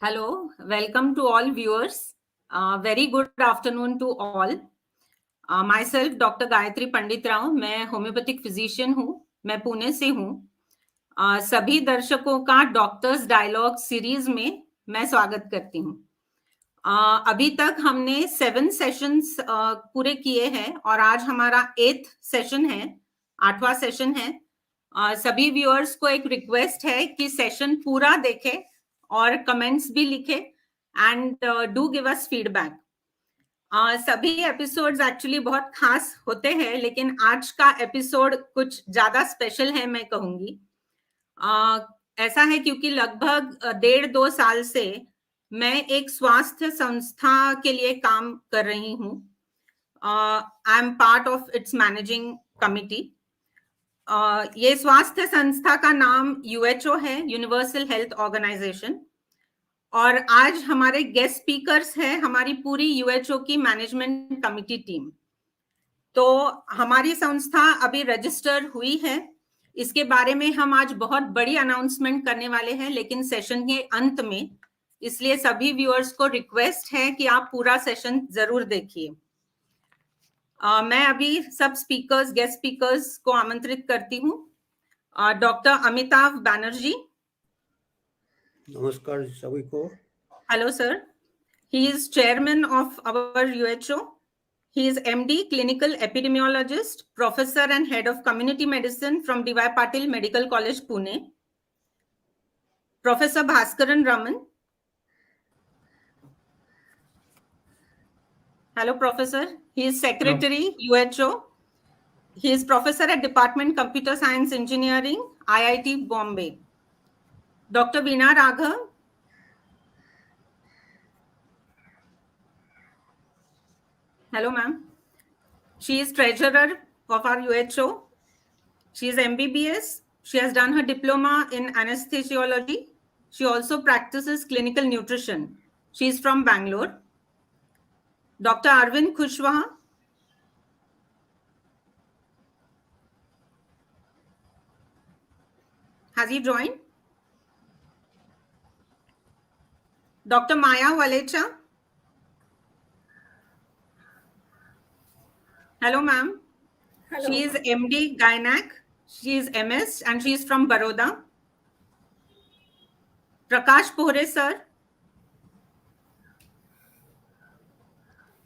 Hello, welcome to all viewers. Very good afternoon to all. Myself, Dr. Gayatri Pandit Rao, मैं homeopathic physician हूँ, मैं पुणे से हूँ. सभी दर्शकों का डॉक्टर्स डायलॉग सीरीज में मैं स्वागत करती हूँ. अभी तक हमने 7 सेशंस पूरे किए हैं और आज हमारा 8th सेशन है, 8वां सेशन है. सभी व्यूअर्स को एक रिक्वेस्ट है कि सेशन पूरा देखें और कमेंट्स भी लिखे and do give us feedback. सभी एपिसोड्स एक्चुअली बहुत खास होते हैं, लेकिन आज का एपिसोड कुछ ज्यादा स्पेशल है मैं कहूंगी. ऐसा है क्योंकि लगभग 1.5-2 साल से मैं एक स्वास्थ्य संस्था के लिए काम कर रही हूँ. I am part of its managing committee. ये स्वास्थ्य संस्था का नाम यूएचओ है, यूनिवर्सल हेल्थ ऑर्गेनाइजेशन. और आज हमारे गेस्ट स्पीकर्स हैं हमारी पूरी यूएचओ की मैनेजमेंट कमिटी टीम. तो हमारी संस्था अभी रजिस्टर हुई है, इसके बारे में हम आज बहुत बड़ी अनाउंसमेंट करने वाले हैं, लेकिन सेशन के अंत में. इसलिए सभी व्यूअर्स को रिक्वेस्ट है कि आप पूरा सेशन जरूर देखिए. मैं अभी सब स्पीकर्स, गेस्ट स्पीकर्स को आमंत्रित करती हूँ. डॉक्टर अमिताभ बैनर्जी. नमस्कार सभी को. Hello sir. He is chairman of our UHO. He is MD, clinical epidemiologist, professor and head of community medicine from D.Y. Patil Medical College, Pune. Professor Bhaskaran Raman. Hello, Professor. He is secretary, UHO. He is professor at Department Computer Science Engineering, IIT Bombay. Dr. Veena Raghav. Hello, ma'am. She is treasurer of our UHO. She is MBBS. She has done her diploma in anesthesiology. She also practices clinical nutrition. She is from Bangalore. Dr. Arvind Kushwaha. Has he joined? Dr. Maya Valecha. Hello, ma'am. Hello. She is MD Gynac. She is MS and she is from Baroda. Prakash Pohre, sir.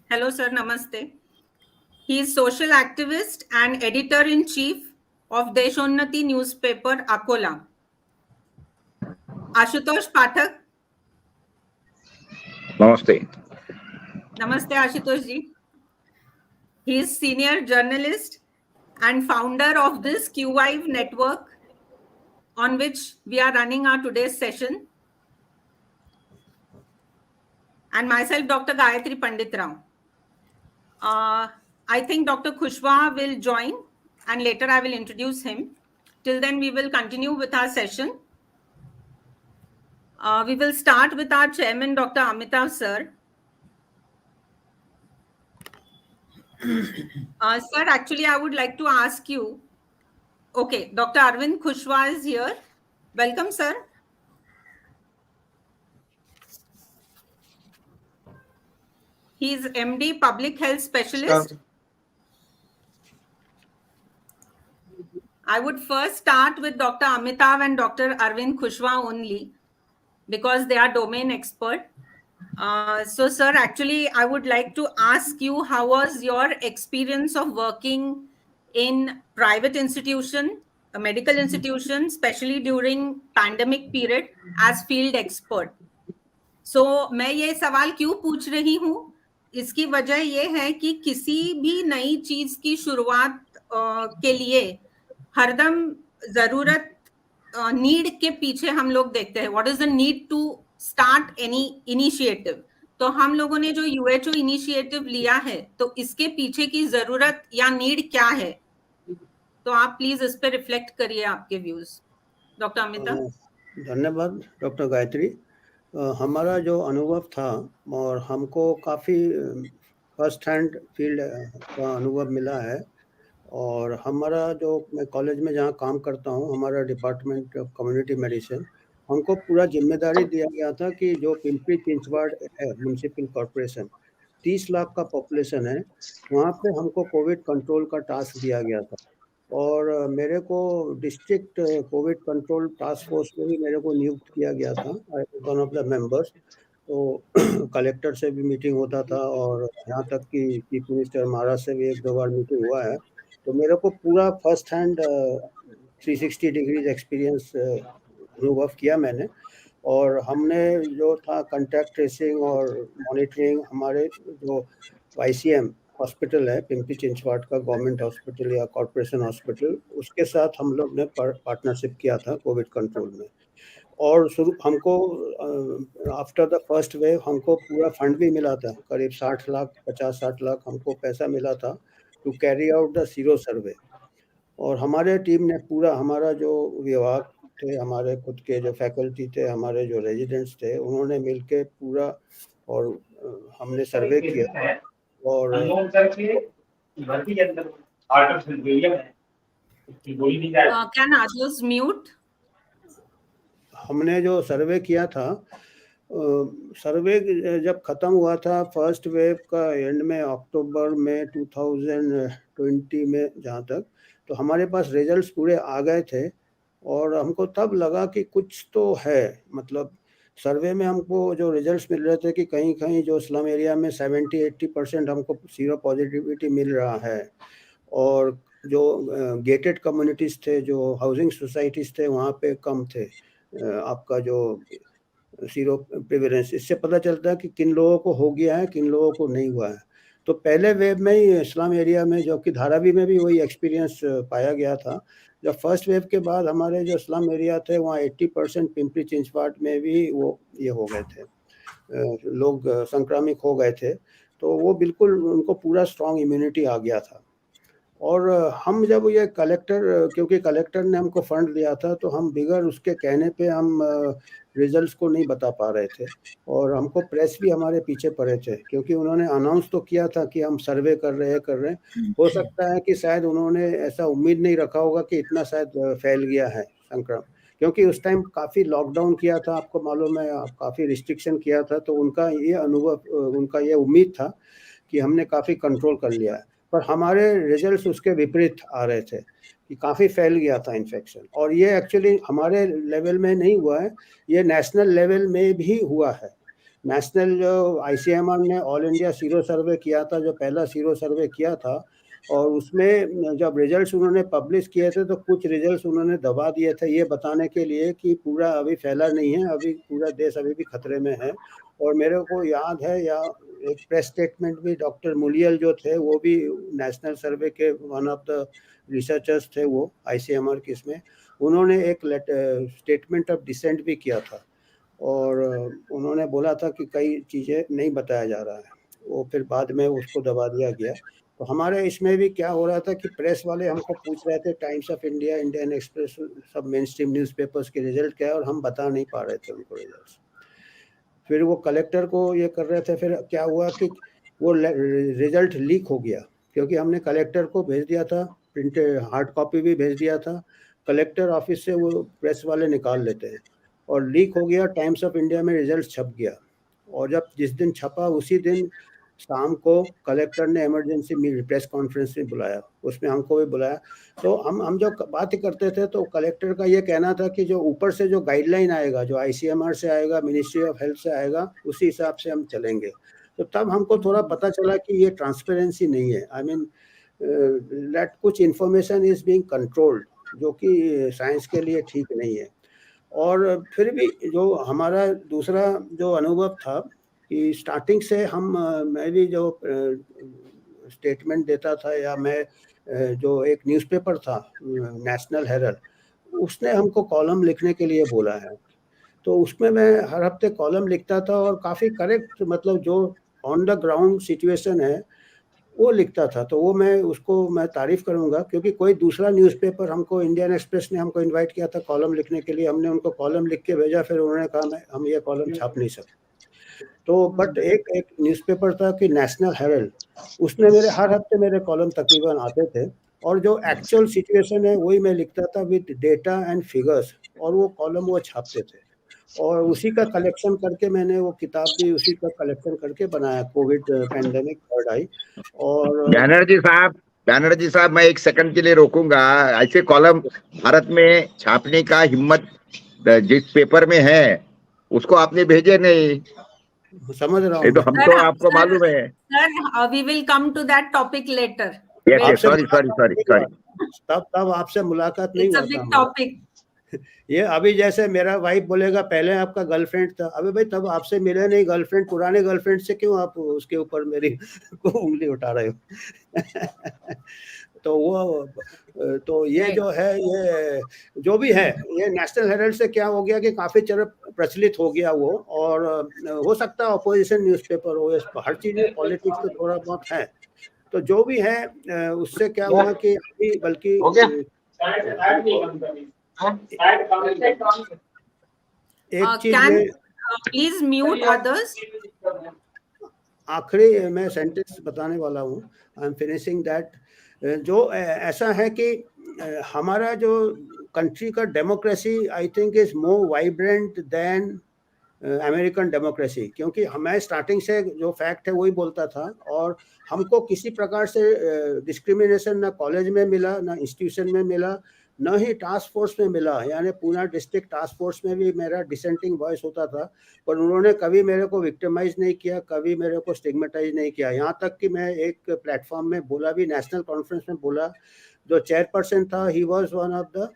Hello, sir. Namaste. He is social activist and editor-in-chief of Deshonnati newspaper, Akola. Ashutosh Pathak. Namaste. Namaste, Ashutosh ji. He is senior journalist and founder of this QVive network on which we are running our today's session. And myself, Dr. Gayatri Pandit Rao. I think Dr. Kushwaha will join and later I will introduce him. Till then, we will continue with our session. We will start with our chairman, Dr. Amitav, sir. Sir, actually, I would like to ask you. Okay, Dr. Arvind Kushwaha is here. Welcome, sir. He is MD, Public Health Specialist. I would first start with Dr. Amitav and Dr. Arvind Kushwaha only because they are domain expert. So, sir, actually, I would like to ask you, how was your experience of working in private institution, a medical institution, especially during pandemic period as field expert? So, मैं ये सवाल क्यों पूछ रही हूँ? इसकी वजह ये है कि किसी भी नई चीज की शुरुआत के लिए हरदम जरूरत नीड के पीछे हम लोग देखते हैं. What is the need to start any initiative. तो हम लोगों ने जो यूएचओ इनिशिएटिव लिया है, तो इसके पीछे की जरूरत या नीड क्या है? तो आप प्लीज इस पे रिफ्लेक्ट करिए आपके व्यूज. डॉक्टर अमिताभ. धन्यवाद डॉक्टर गायत्री. हमारा जो अनुभव था और हमको काफ़ी फर्स्ट हैंड फील्ड का अनुभव मिला है. और हमारा जो मैं कॉलेज में जहाँ काम करता हूँ, हमारा डिपार्टमेंट ऑफ कम्युनिटी मेडिसिन, हमको पूरा जिम्मेदारी दिया गया था कि जो पिंपरी चिंचवड है म्युनिसिपल कॉरपोरेशन, 30 लाख का पॉपुलेशन है, वहाँ पे हमको कोविड कंट्रोल का टास्क दिया गया था। और मेरे को district Covid control task force में भी मेरे को नियुक्त किया गया था, वन ऑफ द मेंबर्स। तो कलेक्टर से भी मीटिंग होता था और यहाँ तक कि चीफ मिनिस्टर महाराज से भी 1-2 बार मीटिंग हुआ है। तो मेरे को पूरा फर्स्ट हैंड 360 डिग्रीज एक्सपीरियंस अनुभव किया मैंने। और हमने जो था कंटैक्ट ट्रेसिंग और मॉनिटरिंग, हमारे जो आईसीएम हॉस्पिटल है पिंपरी चिंचवड का, गवर्नमेंट हॉस्पिटल या कॉरपोरेशन हॉस्पिटल, उसके साथ हम लोग ने पार्टनरशिप किया था कोविड कंट्रोल में। और शुरू हमको आफ्टर द फर्स्ट वेव हमको पूरा फंड भी मिला था, करीब 60 लाख 50-60 लाख हमको पैसा मिला था to carry out the sero survey. और हमारे टीम ने पूरा, हमारा जो विभाग थे, हमारे खुद के जो फैकल्टी थे, हमारे जो रेजिडेंट्स थे, उन्होंने मिलके पूरा और हमने सर्वे किया। और Can others mute? हमने जो सर्वे किया था, सर्वे जब ख़त्म हुआ था फर्स्ट वेव का एंड में, अक्टूबर में 2020 में जहाँ तक, तो हमारे पास रिजल्ट्स पूरे आ गए थे। और हमको तब लगा कि कुछ तो है, मतलब सर्वे में हमको जो रिजल्ट्स मिल रहे थे कि कहीं कहीं जो स्लम एरिया में 70-80% हमको सीरो पॉजिटिविटी मिल रहा है। और जो गेटेड कम्युनिटीज़ थे, जो हाउसिंग सोसाइटीज़ थे, वहाँ पे कम थे आपका जो सीरो प्रिवेलेंस। इससे पता चलता है कि किन लोगों को हो गया है, किन लोगों को नहीं हुआ है। तो पहले वेव में ही इस्लाम एरिया में, जो कि धारावी में भी वही एक्सपीरियंस पाया गया था। जब फर्स्ट वेव के बाद हमारे जो इस्लाम एरिया थे, वहाँ 80% पिंपरी चिंचवड में भी वो ये हो गए थे, लोग संक्रामित हो गए थे। तो वो बिल्कुल उनको पूरा स्ट्रॉन्ग इम्यूनिटी आ गया था। और हम जब ये कलेक्टर, क्योंकि कलेक्टर ने हमको फंड दिया था, तो हम बिगर उसके कहने पे हम रिजल्ट्स को नहीं बता पा रहे थे। और हमको प्रेस भी हमारे पीछे पड़े थे, क्योंकि उन्होंने अनाउंस तो किया था कि हम सर्वे कर रहे हैं। हो सकता है कि शायद उन्होंने ऐसा उम्मीद नहीं रखा होगा कि इतना शायद फैल गया है संक्रमण, क्योंकि उस टाइम काफ़ी लॉकडाउन किया था, आपको मालूम है, काफ़ी रिस्ट्रिक्शन किया था। तो उनका ये अनुभव, उनका ये उम्मीद था कि हमने काफ़ी कंट्रोल कर लिया है। पर हमारे रिजल्ट्स उसके विपरीत आ रहे थे कि काफ़ी फैल गया था इन्फेक्शन। और ये एक्चुअली हमारे लेवल में नहीं हुआ है, ये नेशनल लेवल में भी हुआ है। नेशनल जो आईसीएमआर ने ऑल इंडिया सीरो सर्वे किया था, जो पहला सीरो सर्वे किया था, और उसमें जब रिजल्ट्स उन्होंने पब्लिश किए थे, तो कुछ रिजल्ट्स उन्होंने दबा दिए थे, ये बताने के लिए कि पूरा अभी फैला नहीं है, अभी पूरा देश अभी भी खतरे में है। और मेरे को याद है, या एक प्रेस स्टेटमेंट भी, डॉक्टर मुलियल जो थे, वो भी नेशनल सर्वे के वन ऑफ द रिसर्चर्स थे, वो आईसीएमआर के इसमें, उन्होंने एक स्टेटमेंट ऑफ डिसेंट भी किया था। और उन्होंने बोला था कि कई चीज़ें नहीं बताया जा रहा है, वो फिर बाद में उसको दबा दिया गया। तो हमारे इसमें भी क्या हो रहा था कि प्रेस वाले हमको पूछ रहे थे, times of India, Indian express, सब मेन स्ट्रीम न्यूज़पेपर्स के रिजल्ट क्या है, और हम बता नहीं पा रहे थे उनको रिजल्ट्स। फिर वो कलेक्टर को ये कर रहे थे। फिर क्या हुआ कि वो रिजल्ट लीक हो गया, क्योंकि हमने कलेक्टर को भेज दिया था, प्रिंटेड हार्ड कॉपी भी भेज दिया था। कलेक्टर ऑफिस से वो प्रेस वाले निकाल लेते हैं, और लीक हो गया, टाइम्स ऑफ इंडिया में रिजल्ट छप गया। और जब जिस दिन छपा, उसी दिन शाम को कलेक्टर ने इमरजेंसी प्रेस कॉन्फ्रेंस में बुलाया, उसमें हमको भी बुलाया। तो हम जो बात करते थे, तो कलेक्टर का ये कहना था कि जो ऊपर से जो गाइडलाइन आएगा, जो आईसीएमआर से आएगा, मिनिस्ट्री ऑफ हेल्थ से आएगा, उसी हिसाब से हम चलेंगे। तो तब हमको थोड़ा पता चला कि ये ट्रांसपेरेंसी नहीं है। आई मीन दैट कुछ इन्फॉर्मेशन इज बीइंग कंट्रोल्ड, जो कि साइंस के लिए ठीक नहीं है। और फिर भी जो हमारा दूसरा जो अनुभव था कि स्टार्टिंग से हम, मैं भी जो स्टेटमेंट देता था, या मैं जो एक न्यूज़पेपर था नेशनल हेरल्ड, उसने हमको कॉलम लिखने के लिए बोला है। तो उसमें मैं हर हफ्ते कॉलम लिखता था, और काफ़ी करेक्ट, मतलब जो ऑन द ग्राउंड सिचुएशन है वो लिखता था। तो वो मैं उसको मैं तारीफ़ करूँगा, क्योंकि कोई दूसरा न्यूज़पेपर, हमको इंडियन एक्सप्रेस ने हमको इनवाइट किया था कॉलम लिखने के लिए, हमने उनको कॉलम लिख के भेजा, फिर उन्होंने कहा हम ये कॉलम छाप नहीं सकते। तो बट एक न्यूज़पेपर था कि नेशनल हेरल्ड, उसने मेरे हर हफ्ते मेरे कॉलम तकरीबन आते थे, और जो एक्चुअल सिचुएशन है वही मैं लिखता था विद डेटा एंड फिगर्स, और वो कॉलम वो छापते थे। और उसी का कलेक्शन करके मैंने वो किताब भी उसी का कलेक्शन करके बनाया, कोविड पैंडेमिक थर्ड आई। और बैनर्जी साहब मैं एक सेकंड के लिए रोकूंगा। ऐसे कॉलम भारत में छापने का हिम्मत जिस पेपर में है उसको आपने भेजे नहीं। समझ रहा ये हूँ तो हम तो आपको मालूम है। Sir, we will come to that topic later. Sorry तब आपसे मुलाकात नहीं इट्स अ हुआ बिग था। टॉपिक। ये अभी जैसे मेरा वाइफ बोलेगा पहले आपका गर्लफ्रेंड था, अबे भाई तब आपसे मिले नहीं गर्लफ्रेंड, पुराने गर्लफ्रेंड से क्यों आप उसके ऊपर मेरी को उंगली उठा रहे हो। तो वो तो ये जो है, ये जो भी है, ये नेशनल हेराल्ड से क्या हो गया कि काफी प्रचलित हो गया वो। और हो सकता है अपोजिशन न्यूज़पेपर हो, हर चीज में पॉलिटिक्स तो थोड़ा बहुत है। तो जो भी है उससे क्या हुआ कि अभी बल्कि एक चीज में प्लीज म्यूट अदर्स। आखिरी मैं सेंटेंस बताने वाला हूँ, आई एम फिनिशिंग दैट। जो ऐसा है कि हमारा जो कंट्री का democracy I think is more vibrant than American democracy, क्योंकि हमें स्टार्टिंग से जो फैक्ट है वही बोलता था। और हमको किसी प्रकार से डिस्क्रिमिनेशन ना कॉलेज में मिला, ना इंस्टीट्यूशन में मिला, न ही टास्क फोर्स में मिला। यानी पूना डिस्ट्रिक्ट टास्क फोर्स में भी मेरा डिसेंटिंग वॉइस होता था, पर उन्होंने कभी मेरे को विक्टिमाइज नहीं किया, कभी मेरे को स्टिग्मेटाइज नहीं किया। यहाँ तक कि मैं एक प्लेटफॉर्म में बोला भी, नेशनल कॉन्फ्रेंस में बोला, जो चेयरपर्सन था he was one of the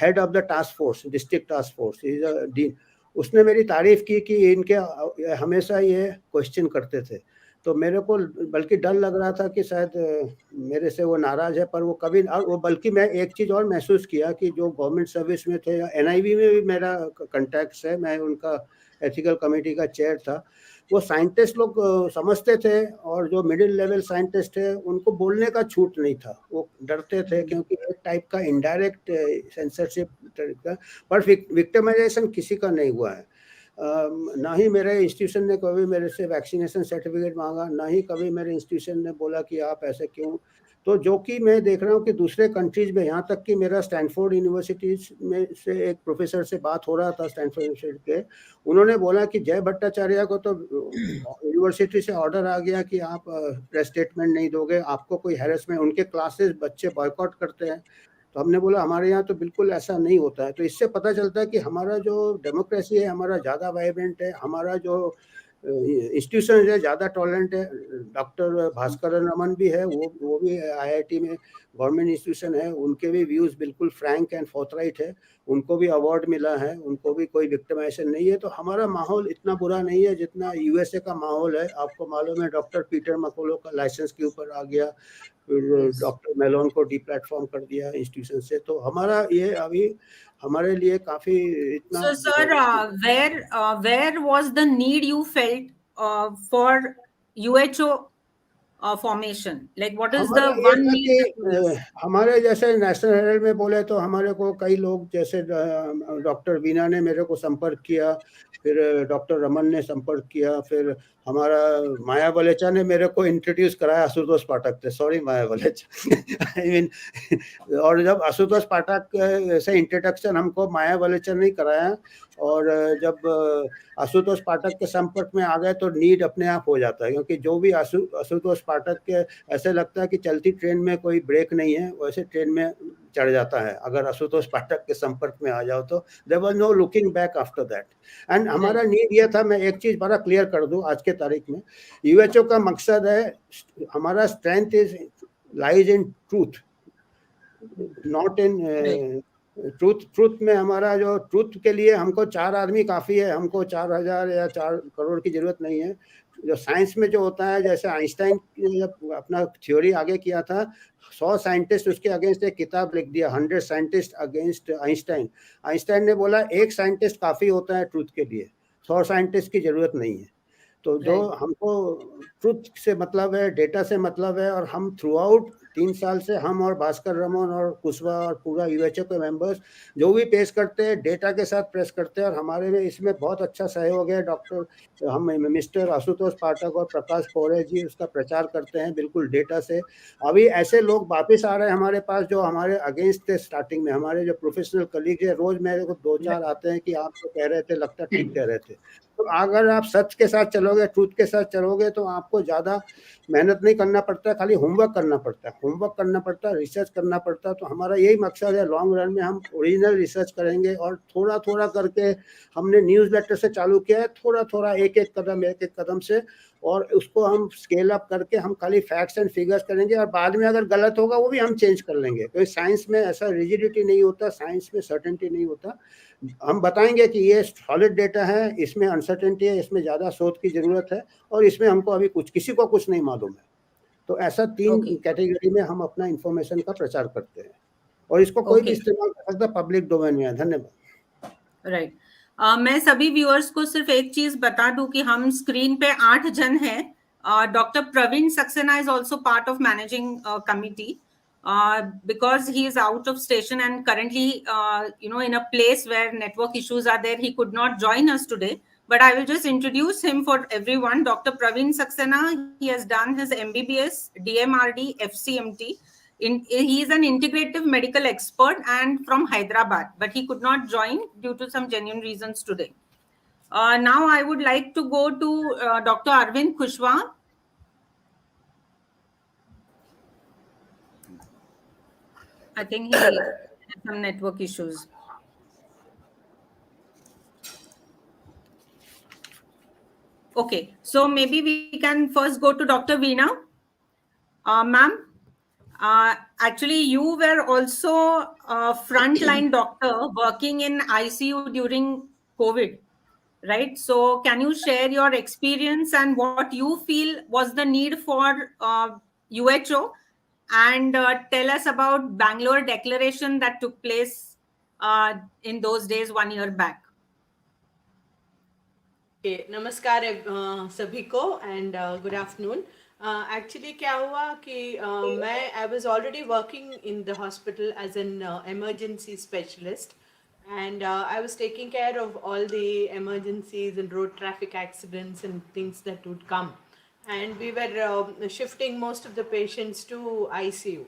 head of the task force, district task force, is a dean. उसने मेरी तारीफ की कि इनके हमेशा ये क्वेश्चन करते थे। तो मेरे को बल्कि डर लग रहा था कि शायद मेरे से वो नाराज है, पर वो कभी, और वो बल्कि मैं एक चीज़ और महसूस किया कि जो गवर्नमेंट सर्विस में थे, एनआईवी में भी मेरा कंटैक्ट्स है, मैं उनका एथिकल कमेटी का चेयर था। वो साइंटिस्ट लोग समझते थे, और जो मिडिल लेवल साइंटिस्ट थे उनको बोलने का छूट नहीं था, वो डरते थे, क्योंकि एक टाइप का इनडायरेक्ट सेंसरशिप का। पर विक्टिमाइजेशन किसी का नहीं हुआ है। ना ही मेरे इंस्टीट्यूशन ने कभी मेरे से वैक्सीनेशन सर्टिफिकेट मांगा, ना ही कभी मेरे इंस्टीट्यूशन ने बोला कि आप ऐसे क्यों। तो जो कि मैं देख रहा हूँ कि दूसरे कंट्रीज में, यहाँ तक कि मेरा स्टैनफोर्ड यूनिवर्सिटी में से एक प्रोफेसर से बात हो रहा था, स्टैनफोर्ड यूनिवर्सिटी के, उन्होंने बोला कि जय भट्टाचार्य को तो यूनिवर्सिटी से ऑर्डर आ गया कि आप प्रेस स्टेटमेंट नहीं दोगे, आपको कोई हैरेसमेंट, उनके क्लासेस बच्चे बॉयकॉट करते हैं। तो हमने बोला हमारे यहाँ तो बिल्कुल ऐसा नहीं होता है। तो इससे पता चलता है कि हमारा जो डेमोक्रेसी है हमारा ज़्यादा वाइब्रेंट है, हमारा जो इंस्टीट्यूशन है ज़्यादा टॉलरेंट है। डॉक्टर भास्कर रमन भी है, वो भी आईआईटी में गवर्नमेंट इंस्टीट्यूशन है, उनके भी व्यूज़ बिल्कुल फ्रैंक एंड फोर्थराइट है, उनको भी अवार्ड मिला है, उनको भी कोई विक्टिमाइजेशन नहीं है। तो हमारा माहौल इतना बुरा नहीं है जितना यूएसए का माहौल है। आपको मालूम है डॉक्टर पीटर मकोलो का लाइसेंस के ऊपर आ गया, फिर डॉक्टर मेलोन को डीप्लेटफॉर्म कर दिया इंस्टीट्यूशन से। तो हमारा ये अभी हमारे लिए काफी इतना। So sir, where was the need you felt for UHO formation? Like what is the one need? हमारे जैसे नेशनल हेराल्ड में बोले तो हमारे को कई लोग, जैसे डॉक्टर वीना ने मेरे को संपर्क किया, फिर डॉक्टर रमन ने संपर्क किया, फिर हमारा माया वलेचा ने मेरे को इंट्रोड्यूस कराया आशुतोष पाठक थे, sorry Maya Walecha I mean. और जब आशुतोष पाठक से इंट्रोडक्शन हमको माया वलेचा ने कराया, और जब आशुतोष पाठक के संपर्क में आ गए तो नीड अपने आप हो जाता है, क्योंकि जो भी आशुतोष पाठक के ऐसे लगता है कि चलती ट्रेन में कोई ब्रेक नहीं है, वैसे ट्रेन में चढ़ जाता है अगर आशुतोष पाठक के संपर्क में आ जाओ तो। There was no looking back after that. And हमारा नीड ये था, मैं एक चीज बड़ा क्लियर कर दूं आज के तारीख में, यूएचओ का मकसद है, हमारा strength is lies in truth, not in truth में हमारा जो ट्रूथ के लिए हमको 4 आदमी काफ़ी है, हमको 4000 या 4 करोड़ की ज़रूरत नहीं है। जो साइंस में जो होता है, जैसे आइंस्टाइन ने जब अपना थ्योरी आगे किया था, 100 साइंटिस्ट उसके अगेंस्ट एक किताब लिख दिया, 100 साइंटिस्ट अगेंस्ट आइंस्टाइन। आइंस्टाइन ने बोला एक साइंटिस्ट काफ़ी होता है ट्रूथ के लिए, 100 साइंटिस्ट की ज़रूरत नहीं है। तो जो हमको ट्रुथ से मतलब है, डेटा से मतलब है। और हम थ्रू आउट 3 साल से हम और भास्कर रमन और कुशवाहा और पूरा यूएचओ के मेंबर्स जो भी पेश करते हैं डेटा के साथ प्रेस करते हैं। और हमारे में इसमें बहुत अच्छा सहयोग है। डॉक्टर हम मिस्टर आशुतोष पाठक और प्रकाश पौरे जी उसका प्रचार करते हैं बिल्कुल डेटा से। अभी ऐसे लोग वापस आ रहे हैं हमारे पास जो हमारे अगेंस्ट थे स्टार्टिंग में। हमारे जो प्रोफेशनल कलीग है रोज मेरे को 2-4 आते हैं कि आप तो कह रहे थे, लगता ठीक कह रहे थे। तो अगर आप सच के साथ चलोगे, ट्रूथ के साथ चलोगे, तो आपको ज़्यादा मेहनत नहीं करना पड़ता है, खाली होमवर्क करना पड़ता है, होमवर्क करना पड़ता है, रिसर्च करना पड़ता है। तो हमारा यही मकसद है, लॉन्ग रन में हम ओरिजिनल रिसर्च करेंगे। और थोड़ा थोड़ा करके हमने न्यूज़ लेटर से चालू किया है, थोड़ा थोड़ा एक एक कदम से, और उसको हम स्केल अप करके हम खाली फैक्ट्स एंड फिगर्स करेंगे। और बाद में अगर गलत होगा वो भी हम चेंज कर लेंगे, क्योंकि साइंस में ऐसा रिजिडिटी नहीं होता, साइंस में सर्टेनिटी नहीं होता। हम बताएंगे कि ये सॉलिड डेटा है, इसमें अनसर्टेनिटी है, इसमें ज़्यादा शोध की ज़रूरत है, और इसमें हमको अभी किसी को कुछ नहीं मालूम है। तो ऐसा 3 कैटेगरी में हम अपना इंफॉर्मेशन का प्रचार करते हैं, और इसको कोई भी इस्तेमाल कर सकता है, पब्लिक डोमेन में है। धन्यवाद। राइट। मैं सभी व्यूअर्स को सिर्फ एक चीज बता दूं कि हम स्क्रीन पे 8 जन हैं। Doctor Praveen Saxena is also part of managing committee because he is out of station and currently in a place where network issues are there. He could not join us today, but I will just introduce him for everyone. Dr. Praveen Saxena, he has done his MBBS, DMRD, FCMT. He is an integrative medical expert and from Hyderabad, but he could not join due to some genuine reasons today. Now I would like to go to Dr. Arvind Kushwaha. I think he has some network issues. Okay, so maybe we can first go to Dr. Veena. Ma'am, actually you were also a frontline doctor working in ICU during COVID, right? So can you share your experience and what you feel was the need for UHO, and tell us about Bangalore declaration that took place in those days 1 year back. नमस्कार सभी को and good afternoon. Actually क्या हुआ कि मैं I was already working in the hospital as an emergency specialist, and I was taking care of all the emergencies and road traffic accidents and things that would come, and we were shifting most of the patients to ICU.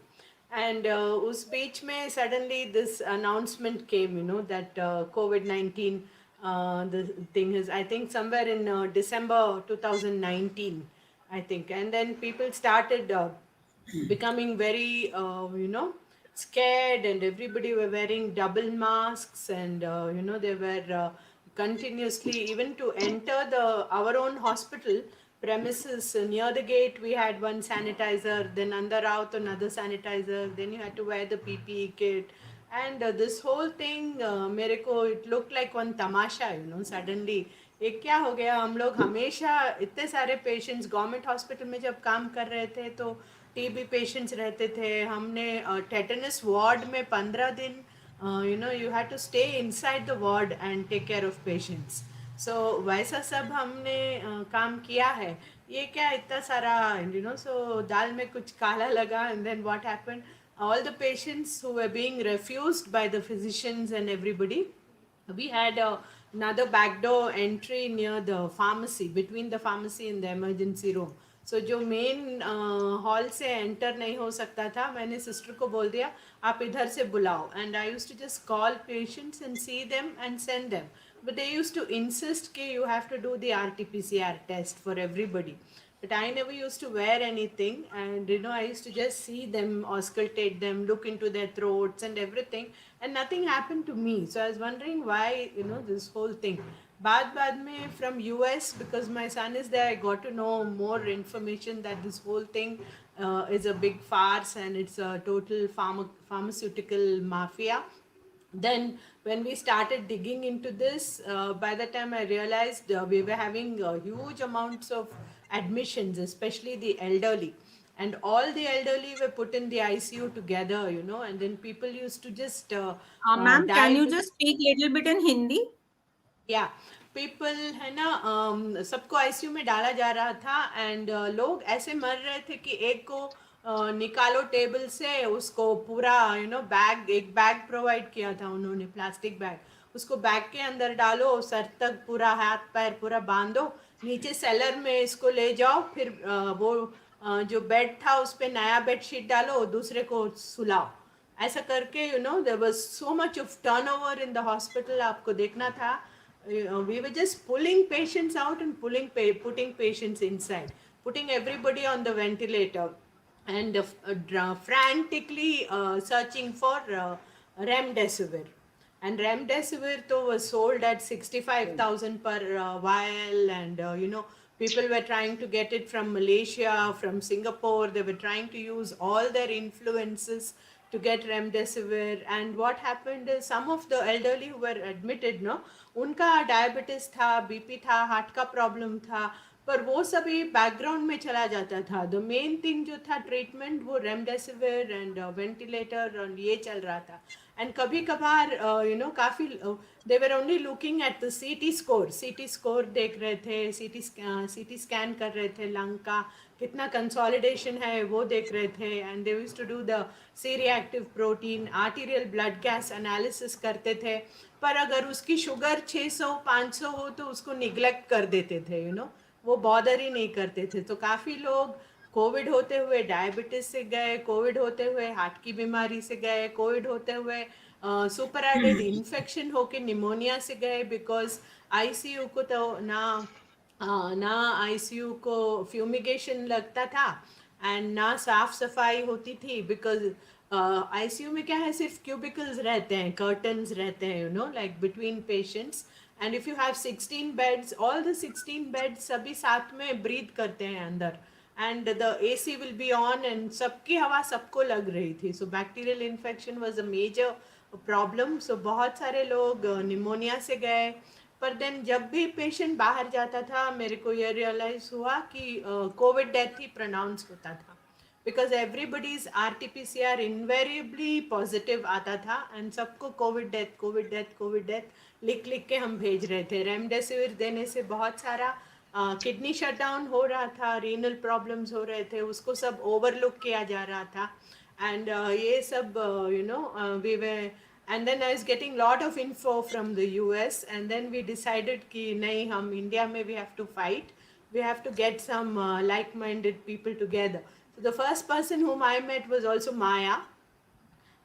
And उस बीच में suddenly this announcement came, that COVID-19 the thing is, I think somewhere in December 2019, I think. And then people started becoming very scared, and everybody were wearing double masks, and they were continuously, even to enter our own hospital premises, near the gate we had one sanitizer, then under out another sanitizer, then you had to wear the PPE kit. And this whole thing, मेरे को it looked like one Tamasha, suddenly ये क्या हो गया। हम लोग हमेशा इतने सारे पेशेंट्स गवर्नमेंट हॉस्पिटल में जब काम कर रहे थे तो टीबी पेशेंट्स रहते थे। हमने टेटनस वार्ड में 15 दिन you had to stay inside the ward and take care of patients. So वैसा सब हमने काम किया है। ये क्या इतना सारा so दाल में कुछ काला लगा। And then what happened, all the patients who were being refused by the physicians and everybody, we had another backdoor entry near the pharmacy, between the pharmacy and the emergency room. So जो main hall से enter नहीं हो सकता था, मैंने sister को बोल दिया आप इधर से बुलाओ, and I used to just call patients and see them and send them. But they used to insist कि you have to do the RT-PCR test for everybody. But I never used to wear anything, and I used to just see them, auscultate them, look into their throats and everything, and nothing happened to me. So I was wondering why this whole thing. बाद में from US, because my son is there, I got to know more information that this whole thing is a big farce and it's a total pharmaceutical mafia. Then when we started digging into this, by the time I realized we were having huge amounts of admissions, especially the elderly, and all the elderly were put in the ICU together, and then people used to just ma'am, can you just speak little bit in Hindi? Yeah, people है ना, सबको ICU में डाला जा रहा था and लोग ऐसे मर रहे थे कि एक को निकालो टेबल से, उसको पूरा बैग, एक बैग प्रोवाइड किया था उन्होंने, प्लास्टिक बैग, उसको बैग के अंदर डालो, सर तक पूरा हाथ पैर पूरा बांधो, नीचे सेलर में इसको ले जाओ, फिर वो जो बेड था उस पर नया बेडशीट डालो, दूसरे को सुलाओ, ऐसा करके there was so much of turnover in the hospital. आपको देखना था, we were just pulling patients out and putting patients inside, putting everybody on the ventilator and frantically searching for remdesivir. And remdesivir though was sold at 65,000 per vial, and people were trying to get it from Malaysia, from Singapore. They were trying to use all their influences to get remdesivir. And what happened is some of the elderly who were admitted, उनका diabetes था, BP था, heart का problem था, पर वो सभी background में चला जाता था। द मेन थिंग जो था ट्रीटमेंट, वो रेमडेसिविर एंड वेंटिलेटर और ये चल रहा था। एंड कभी कभार काफ़ी they were only looking at the CT score देख रहे थे, सीटी स्कैन कर रहे थे, लंग का कितना कंसोलिडेशन है वो देख रहे थे, and they used to do the C reactive protein, arterial blood gas analysis करते थे। पर अगर उसकी शुगर 600-500 हो तो उसको निग्लेक्ट कर देते थे, वो बॉदर ही नहीं करते थे। तो काफ़ी लोग कोविड होते हुए डायबिटीज से गए, कोविड होते हुए हार्ट की बीमारी से गए, कोविड होते हुए सुपर एडेड इन्फेक्शन होके निमोनिया से गए, बिकॉज आईसीयू को तो ना आईसीयू को फ्यूमिगेशन लगता था एंड ना साफ सफाई होती थी, बिकॉज आईसीयू में क्या है, सिर्फ क्यूबिकल्स रहते हैं, कर्टन्स रहते हैं, like between patients, and if you have 16 beds, all the 16 beds सभी साथ में ब्रीथ करते हैं अंदर, and the AC will be on and सबकी हवा सबको लग रही थी। So bacterial infection was a major problem. So बहुत सारे लोग निमोनिया से गए। पर देन जब भी पेशेंट बाहर जाता था, मेरे को ये रियलाइज हुआ कि कोविड डेथ ही प्रोनाउंस होता था, बिकॉज एवरीबडीज RT-PCR इन्वेरिएबली पॉजिटिव आता था एंड सबको कोविड डेथ लिख के हम भेज रहे थे। रेमडेसिविर देने से बहुत सारा किडनी शटडाउन हो रहा था, रीनल प्रॉब्लम्स हो रहे थे, उसको सब ओवरलुक किया जा रहा था, एंड ये सब we way, and then I was getting lot of info from the US, and then we decided कि नहीं, हम इंडिया में we have to fight, we have to get some like-minded people together. So the first person whom I met was also Maya,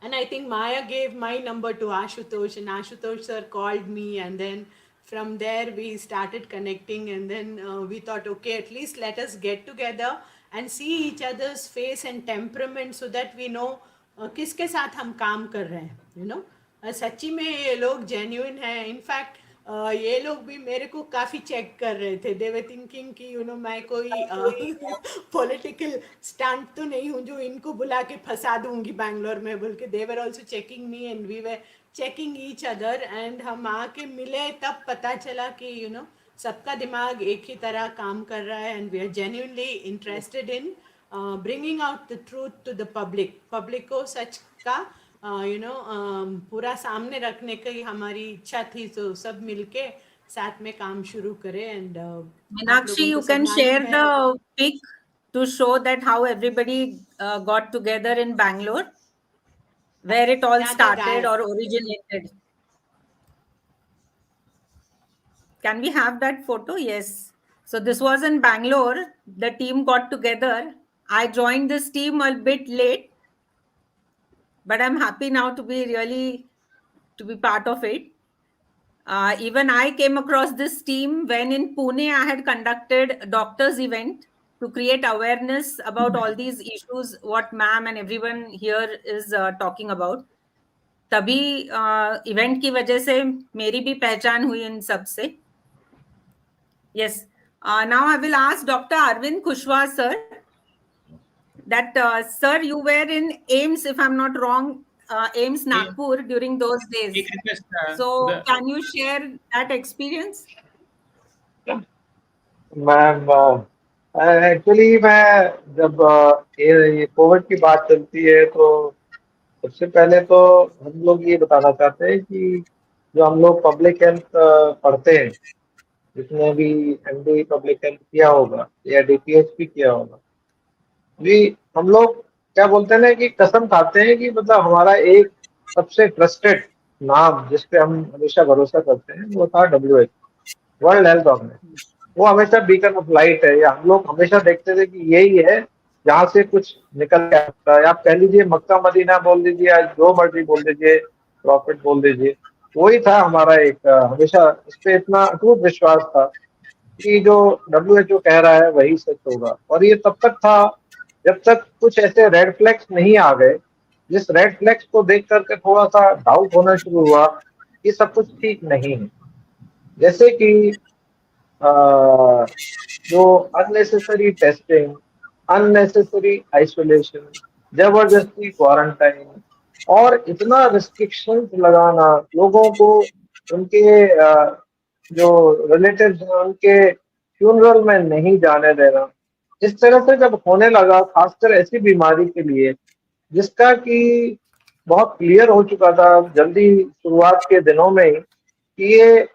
and I think Maya gave my number to Ashutosh, and Ashutosh sir called me, and then from there we started connecting, and then we thought, okay, at least let us get together and see each other's face and temperament so that we know किसके साथ हम काम कर रहे हैं, सच्ची में ये लोग जेन्युइन है। इनफैक्ट ये लोग भी मेरे को काफ़ी चेक कर रहे थे, दे वर थिंकिंग कि मैं कोई पॉलिटिकल स्टंट तो नहीं हूँ जो इनको बुला के फंसा दूंगी बैंगलोर में बोल के। They were also checking me and we were checking each other, and हम आके मिले तब पता चला कि सबका दिमाग एक ही तरह काम कर रहा है, and we are genuinely interested in bringing out the truth to the public को सच का पूरा सामने रखने की हमारी इच्छा थी। तो सब मिलके साथ में काम शुरू करें। And Meenakshi, you can share the pic to show that how everybody got together in Bangalore, where it all started or originated. Can we have that photo? Yes. So this was in Bangalore. The team got together. I joined this team a bit late, but I'm happy now to be part of it. Even I came across this team when in Pune I had conducted a doctors event to create awareness about all these issues, what ma'am and everyone here is talking about. तभी event की वजह से मेरी भी पहचान हुई इन सब से. Yes. Now I will ask Dr. Arvind Kushwaha sir that sir, you were in AIIMS, if I'm not wrong, AIIMS Nagpur during those days. So can you share that experience? Ma'am actually मैं जब ये Covid की बात चलती है तो सबसे पहले तो हम लोग ये बताना चाहते हैं कि जो हम लोग पब्लिक हेल्थ पढ़ते हैं जिसने भी एमडी पब्लिक हेल्थ किया होगा या डीपीएच भी किया होगा, भी हम लोग क्या बोलते हैं ना कि कसम खाते हैं कि मतलब हमारा एक सबसे ट्रस्टेड नाम जिस पे हम हमेशा भरोसा करते हैं वो था WHO, वर्ल्ड हेल्थ ऑर्गेनाइजेशन। वो हमेशा बीकन ऑफ लाइट है, या हम लोग हमेशा देखते थे कि यही है जहाँ से कुछ निकल के आता है। आप कह लीजिए मक्का मदीना बोल दीजिए, आज जो मर्जी बोल दीजिए, प्रॉफिट बोल दीजिए, वही था हमारा एक हमेशा इस पे इतना अटूट विश्वास था कि जो WHO कह रहा है वही सच होगा। और ये तब तक था जब तक कुछ ऐसे रेड फ्लैग्स नहीं आ गए, जिस रेड फ्लैग्स को देख करके थोड़ा सा डाउट होना शुरू हुआ कि सब कुछ ठीक नहीं है। जैसे कि अ, जो अननेसेसरी टेस्टिंग, अननेसेसरी आइसोलेशन, जबरदस्ती क्वारंटाइन और इतना रिस्ट्रिक्शंस लगाना, लोगों को उनके जो रिलेटिव्स हैं उनके फ्यूनरल में नहीं जाने देना, इस तरह से जब होने लगा, खासकर ऐसी बीमारी के लिए जिसका कि बहुत क्लियर हो चुका था जल्दी शुरुआत के दिनों में ही कि ये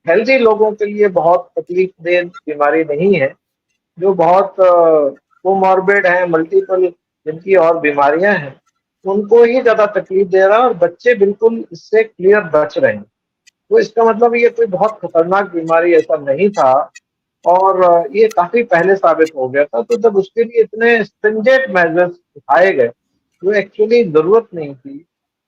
हेल्दी लोगों के लिए बहुत तकलीफ दे बीमारी नहीं है, जो बहुत कोमॉर्बिड है, मल्टीपल जिनकी और बीमारियां हैं, उनको ही ज्यादा तकलीफ दे रहा है, और बच्चे बिल्कुल इससे क्लियर बच रहे हैं। तो इसका मतलब ये कोई बहुत खतरनाक बीमारी ऐसा नहीं था, और ये काफी पहले साबित हो गया था। तो जब उसके लिए इतने स्ट्रिंजेंट मेजर्स उठाए गए जो एक्चुअली जरूरत नहीं थी,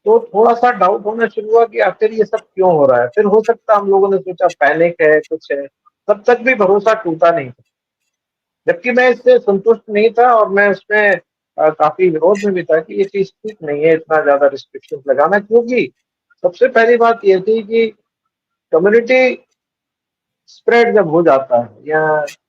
तो थोड़ा सा डाउट होना शुरू हुआ कि आखिर ये सब क्यों हो रहा है। फिर हो सकता है हम लोगों ने सोचा पैनिक है, कुछ है, तब तक भी भरोसा टूटा नहीं था। जबकि मैं इससे संतुष्ट नहीं था, और मैं उसमें काफी विरोध में भी था कि ये चीज ठीक नहीं है इतना ज्यादा रिस्ट्रिक्शन लगाना, क्योंकि सबसे पहली बात ये थी कि कम्युनिटी स्प्रेड जब हो जाता है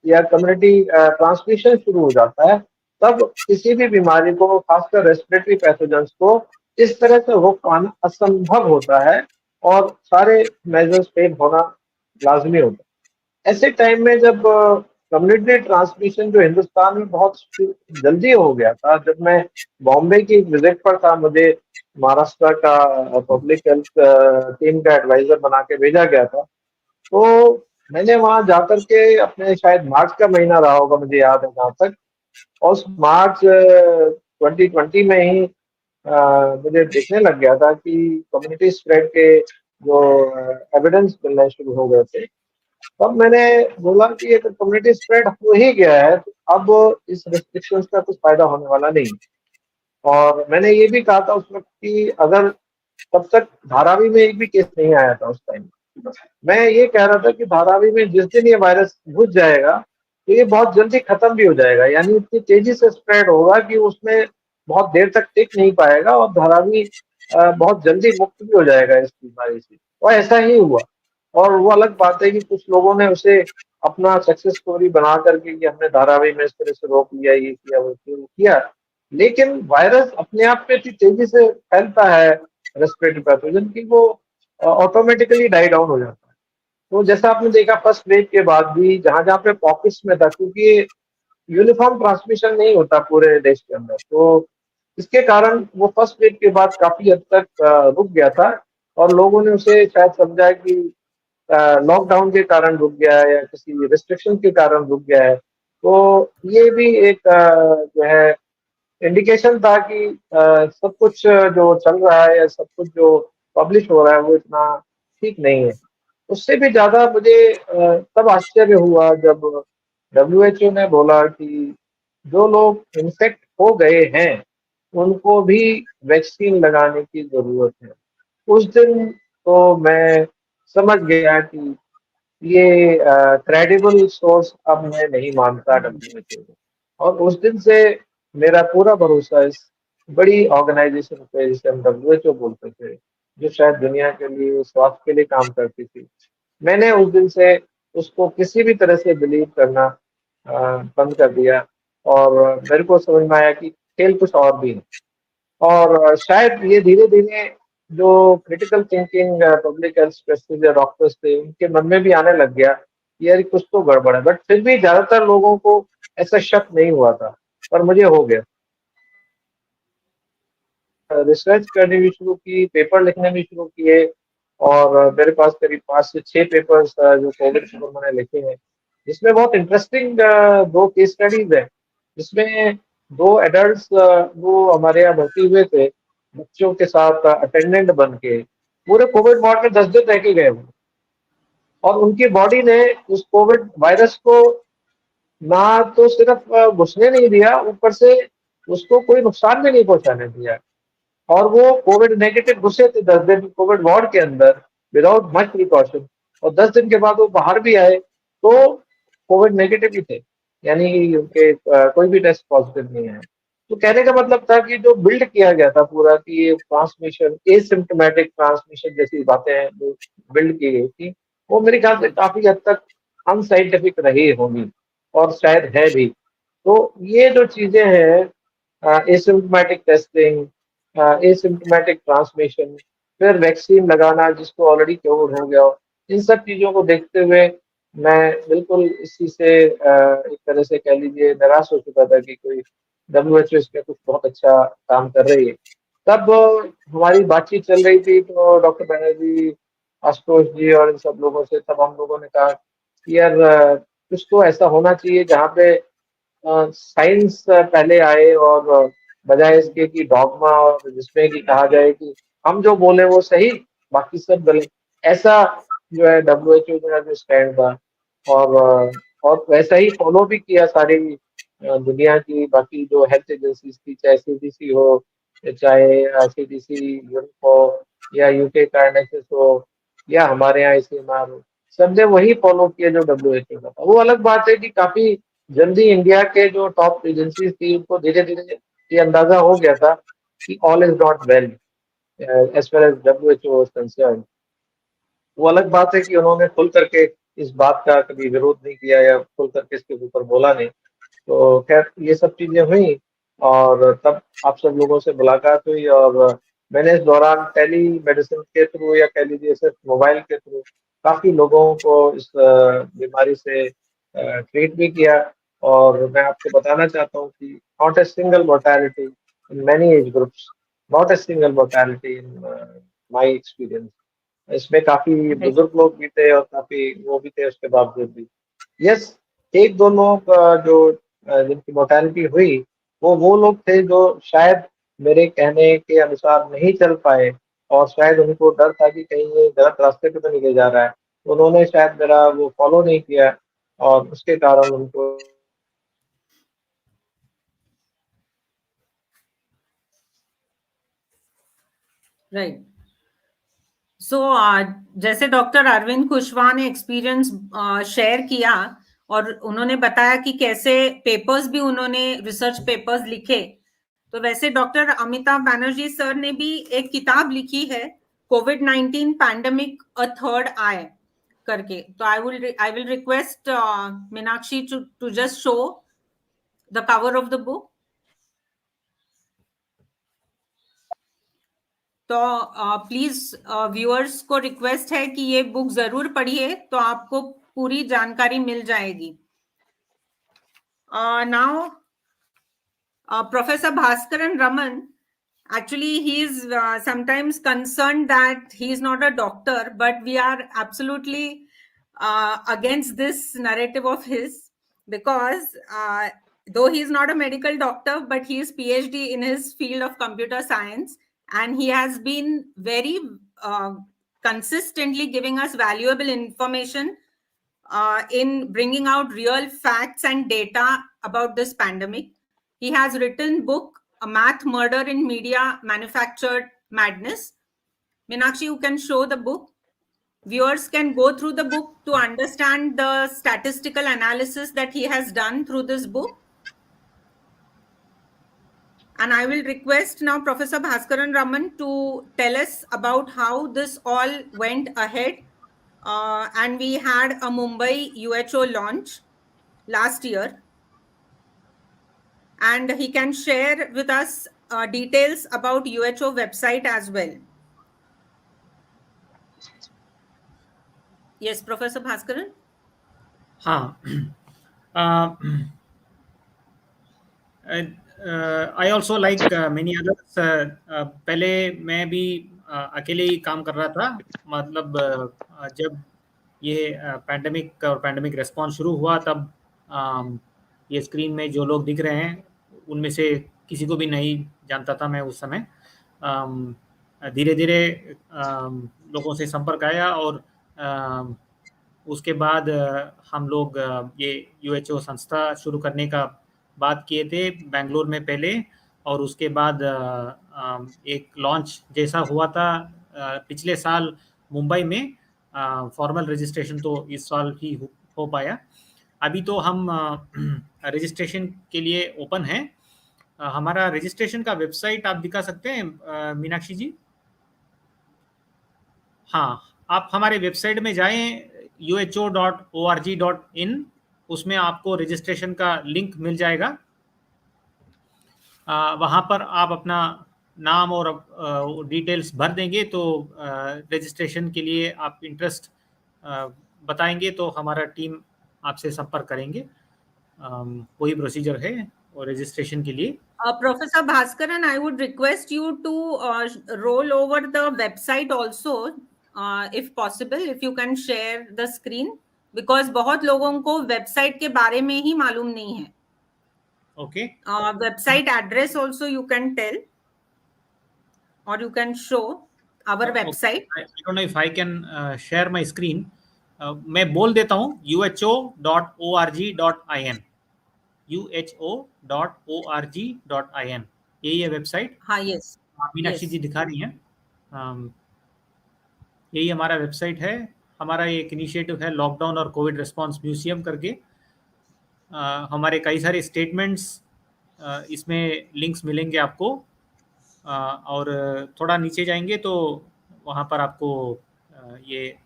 या कम्युनिटी ट्रांसमिशन शुरू हो जाता है, तब किसी भी बीमारी को, खासकर रेस्पिरेटरी पैथोजेंस को, इस तरह से रोक पाना असंभव होता है, और सारे मेजर्स फेल होना लाजमी होता है। ऐसे टाइम में जब कम्युनिटी ट्रांसमिशन जो हिंदुस्तान में बहुत जल्दी हो गया था, जब मैं बॉम्बे की विजिट पर था, मुझे महाराष्ट्र का पब्लिक हेल्थ टीम का एडवाइजर बना के भेजा गया था, तो मैंने वहां जाकर के अपने, शायद मार्च का महीना रहा होगा मुझे याद है जहाँ तक, और उस मार्च 2020 में ही मुझे देखने लग गया था कि कम्युनिटी स्प्रेड के जो एविडेंस मिलने शुरू हो गए थे। तब मैंने बोला कि अगर कम्युनिटी स्प्रेड हो ही गया है तो अब इस रिस्ट्रिक्शंस का कुछ फायदा होने वाला नहीं। और मैंने ये भी कहा था उस वक्त कि अगर, तब तक धारावी में एक भी केस नहीं आया था उस टाइम, मैं ये कह रहा था कि धारावी में जिस दिन ये वायरस घुस जाएगा तो ये बहुत जल्दी खत्म भी हो जाएगा, यानी इतनी तेजी से स्प्रेड होगा कि उसमें बहुत देर तक टिक नहीं पाएगा, और धारावी बहुत जल्दी मुक्त भी हो जाएगा इस बीमारी से। और ऐसा ही हुआ। और वो अलग बात है कि कुछ लोगों ने उसे अपना सक्सेस स्टोरी बना करके कि हमने धारावी में इस तरह से रोक लिया, ये किया, वो किया, लेकिन वायरस अपने आप में इतनी तेजी से फैलता है रेस्पिरेटरी पैथोजन की, वो ऑटोमेटिकली डाई डाउन हो जाता है। तो जैसा आपने देखा फर्स्ट वेव के बाद भी जहां जहां पे पॉकेट्स में था, क्योंकि यूनिफॉर्म ट्रांसमिशन नहीं होता पूरे देश के अंदर, तो इसके कारण वो फर्स्ट वेव के बाद काफी हद तक रुक गया था, और लोगों ने उसे शायद समझा कि लॉकडाउन के कारण रुक गया है या किसी रिस्ट्रिक्शन के कारण रुक गया है। तो ये भी एक जो है इंडिकेशन था कि सब कुछ जो चल रहा है या सब कुछ जो पब्लिश हो रहा है वो इतना ठीक नहीं है। उससे भी ज्यादा मुझे तब आश्चर्य हुआ जब WHO ने बोला कि जो लोग इन्फेक्ट हो गए हैं उनको भी वैक्सीन लगाने की जरूरत है। उस दिन तो मैं समझ गया कि ये क्रेडिबल सोर्स अब मैं नहीं मानता WHO को, और उस दिन से मेरा पूरा भरोसा इस बड़ी ऑर्गेनाइजेशन पे, जिसे हम WHO बोलते थे, जो शायद दुनिया के लिए, स्वास्थ्य के लिए काम करती थी, मैंने उस दिन से उसको किसी भी तरह से बिलीव करना बंद कर दिया, और मेरे को समझ में आया कि खेल कुछ और भी है। और शायद ये धीरे धीरे जो critical thinking public health specialist या डॉक्टर्स थे उनके मन में भी आने लग गया कि यार कुछ तो गड़बड़ है, बट फिर भी ज्यादातर लोगों को ऐसा शक नहीं हुआ था, पर मुझे हो गया। रिसर्च करनी भी शुरू की, पेपर लिखने भी शुरू किए, और मेरे पास करीब 5 से 6 पेपर्स जो कोविड के ऊपर मैंने लिखे हैं, जिसमें बहुत इंटरेस्टिंग 2 केस स्टडीज है, जिसमें 2 एडल्ट्स वो हमारे यहाँ भर्ती हुए थे बच्चों के साथ अटेंडेंट बन के, पूरे कोविड वार्ड में 10 दिन रह के गए वो, और उनकी बॉडी ने उस कोविड वायरस को ना तो सिर्फ घुसने नहीं दिया, ऊपर से उसको कोई नुकसान भी नहीं पहुंचाने दिया, और वो कोविड नेगेटिव घुसे थे 10 दिन कोविड वार्ड के अंदर विदाउट मच प्रिकॉशन, और 10 दिन के बाद वो बाहर भी आए तो कोविड नेगेटिव ही थे, यानी उनके कोई भी टेस्ट पॉजिटिव नहीं है। तो कहने का मतलब था कि जो बिल्ड किया गया था पूरा कि ये ट्रांसमिशन, एसिम्प्टोमेटिक ट्रांसमिशन जैसी बातें जो बिल्ड की गई थी, वो मेरे ख्याल से काफी हद तक अनसाइंटिफिक रही होंगी, और शायद है भी। तो ये जो चीजें हैं, एसिम्प्टोमेटिक टेस्टिंग, एसिम्प्टोमेटिक ट्रांसमिशन, फिर वैक्सीन लगाना जिसको ऑलरेडी कोविड हो गया हो, इन सब चीजों को देखते हुए मैं बिल्कुल इसी से एक तरह से कह लीजिए निराश हो चुका था कि कोई WHO इसमें कुछ बहुत अच्छा काम कर रही है। तब हमारी बातचीत चल रही थी तो डॉक्टर बनर्जी, आशुतोष जी और इन सब लोगों से, तब हम लोगों ने कहा कि यार कुछ तो ऐसा होना चाहिए जहाँ पे साइंस पहले आए, और बजाय इसके कि डॉगमा और जिसमें कि कहा जाए कि हम जो बोले वो सही बाकी सब गलत, ऐसा जो है WHO का जो स्टैंड था, और वैसा ही फॉलो भी किया सारी दुनिया की बाकी जो हेल्थ एजेंसीज थी, चाहे CDC हो, चाहे CDC यूरोप हो, या UK का NHS हो, या हमारे यहाँ ICMR हो, सबने वही फॉलो किया जो WHO का था। वो अलग बात है कि काफी जल्दी इंडिया के जो टॉप एजेंसीज थी उनको धीरे धीरे ये अंदाजा हो गया था कि all is not well as far as WHO is concern. वो अलग बात है कि उन्होंने खुल करके इस बात का कभी विरोध नहीं किया या खुल करके इसके ऊपर बोला नहीं। तो खैर ये सब चीजें हुई, और तब आप सब लोगों से मुलाकात हुई, और मैंने इस दौरान टेली मेडिसिन के थ्रू या कह लीजिए सिर्फ मोबाइल के थ्रू काफी लोगों को इस बीमारी से ट्रीट भी किया। और मैं आपको बताना चाहता हूँ कि not a single mortality in many age groups, not a single mortality in my experience. इसमें काफी बुजुर्ग लोग भी थे और काफी वो भी थे उसके बावजूद भी। यस, एक दो लोग जो जिनकी मोर्टेलिटी हुई वो लोग थे जो शायद मेरे कहने के अनुसार नहीं चल पाए, और शायद उनको डर था कि कहीं ये गलत रास्ते पे तो नहीं ले जा रहा है, उन्होंने शायद मेरा वो फॉलो नहीं किया, और उसके कारण उनको राइट। सो जैसे डॉक्टर अरविंद कुशवाहा ने एक्सपीरियंस शेयर किया, और उन्होंने बताया कि कैसे पेपर्स भी उन्होंने रिसर्च पेपर्स लिखे, तो वैसे डॉक्टर अमिताभ बैनर्जी सर ने भी एक किताब लिखी है, COVID-19 pandemic a third eye करके। तो I will request Meenakshi to just show the cover of the book. तो प्लीज व्यूअर्स को रिक्वेस्ट है कि ये बुक जरूर पढ़िए, तो आपको पूरी जानकारी मिल जाएगी। Now Professor Bhaskaran Raman, actually he is sometimes concerned that he is not a doctor, but we are absolutely against this narrative of his, because though he is not a medical doctor, but he is PhD in his field of computer science, and he has been very consistently giving us valuable information in bringing out real facts and data about this pandemic. He has written book, A Math Murder in Media Manufactured Madness. Meenakshi, you can show the book. Viewers can go through the book to understand the statistical analysis that he has done through this book. And I will request now Professor Bhaskaran Raman to tell us about how this all went ahead. And we had a Mumbai UHO launch last year. And he can share with us details about UHO website as well. Yes, Professor Bhaskaran. हाँ, I also like many others. पहले मैं भी अकेले ही काम कर रहा था। मतलब जब ये पैंडेमिक और पैंडेमिक रिस्पॉन्स शुरू हुआ तब ये स्क्रीन में जो लोग दिख रहे हैं उनमें से किसी को भी नहीं जानता था मैं उस समय। धीरे धीरे लोगों से संपर्क आया और उसके बाद हम लोग ये यूएचओ संस्था शुरू करने का बात किए थे बेंगलोर में पहले, और उसके बाद एक लॉन्च जैसा हुआ था पिछले साल मुंबई में। फॉर्मल रजिस्ट्रेशन तो इस साल ही हो पाया। अभी तो हम रजिस्ट्रेशन के लिए ओपन है। हमारा रजिस्ट्रेशन का वेबसाइट आप दिखा सकते हैं मीनाक्षी जी? हाँ, आप हमारे वेबसाइट में जाएं uho.org.in, उसमें आपको रजिस्ट्रेशन का लिंक मिल जाएगा। वहाँ पर आप अपना नाम और डिटेल्स भर देंगे तो रजिस्ट्रेशन के लिए आप इंटरेस्ट बताएंगे तो हमारा टीम आपसे संपर्क करेंगे। वही प्रोसीजर है और रजिस्ट्रेशन के लिए। Professor Bhaskaran, I would request you to roll over the website also, if possible, if you can share the screen, because बहुत लोगों को वेबसाइट के बारे में ही मालूम नहीं है। Okay. Website address also you can tell, or you can show our website. I don't know if I can share my screen. मैं बोल देता हूँ uho.org.in, uho.org.in, यही है वेबसाइट। हाँ, yes. मीनाक्षी जी दिखा रही हैं। यही हमारा वेबसाइट है। हमारा एक इनिशिएटिव है लॉकडाउन और कोविड रिस्पांस म्यूजियम करके। हमारे कई सारे स्टेटमेंट्स इसमें लिंक्स मिलेंगे आपको। और थोड़ा नीचे जाएंगे तो वहाँ पर आपको ये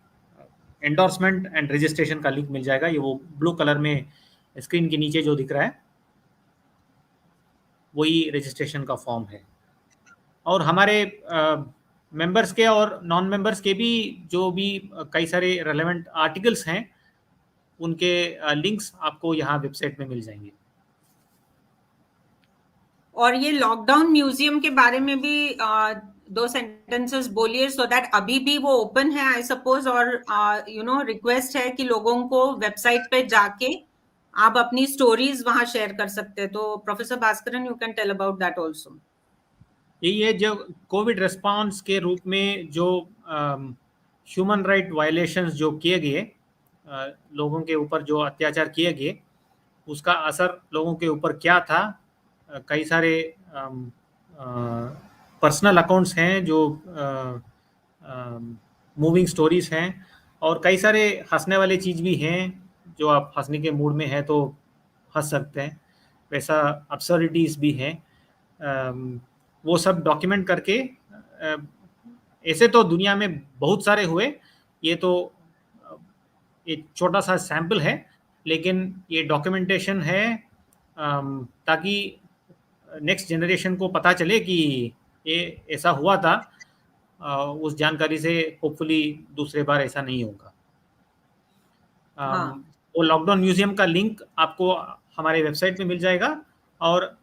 एंडोर्समेंट एंड रजिस्ट्रेशन का लिंक मिल जाएगा। ये वो ब्लू कलर में स्क्रीन के नीचे जो दिख रहा है वही रजिस्ट्रेशन का फॉर्म है। और हमारे मेंबर्स के और नॉन मेंबर्स के भी जो भी कई सारे रेलेवेंट आर्टिकल्स हैं उनके लिंक्स आपको यहाँ वेबसाइट में मिल जाएंगे। और ये लॉकडाउन म्यूजियम के बारे में भी 2 सेंटेंसेस बोलिए, सो दैट अभी भी वो ओपन है आई सपोज, और रिक्वेस्ट है कि लोगों को वेबसाइट पे जाके आप अपनी स्टोरीज वहां शेयर कर सकते हैं। तो professor Bhaskaran, you can tell about that also. यही है, जो कोविड रिस्पांस के रूप में जो ह्यूमन राइट वायलेशंस जो किए गए, लोगों के ऊपर जो अत्याचार किए गए, उसका असर लोगों के ऊपर क्या था। कई सारे पर्सनल अकाउंट्स हैं जो मूविंग स्टोरीज हैं, और कई सारे हंसने वाले चीज़ भी हैं जो आप हंसने के मूड में हैं तो हंस सकते हैं, वैसा अब्सर्डिटीज़ भी हैं। वो सब डॉक्यूमेंट करके, ऐसे तो दुनिया में बहुत सारे हुए, ये तो एक छोटा सा सैंपल है, लेकिन ये डॉक्यूमेंटेशन है ताकि नेक्स्ट जनरेशन को पता चले कि ये ऐसा हुआ था। उस जानकारी से होपफुली दूसरे बार ऐसा नहीं होगा। वो लॉकडाउन म्यूजियम का लिंक आपको हमारे वेबसाइट में मिल जाएगा, और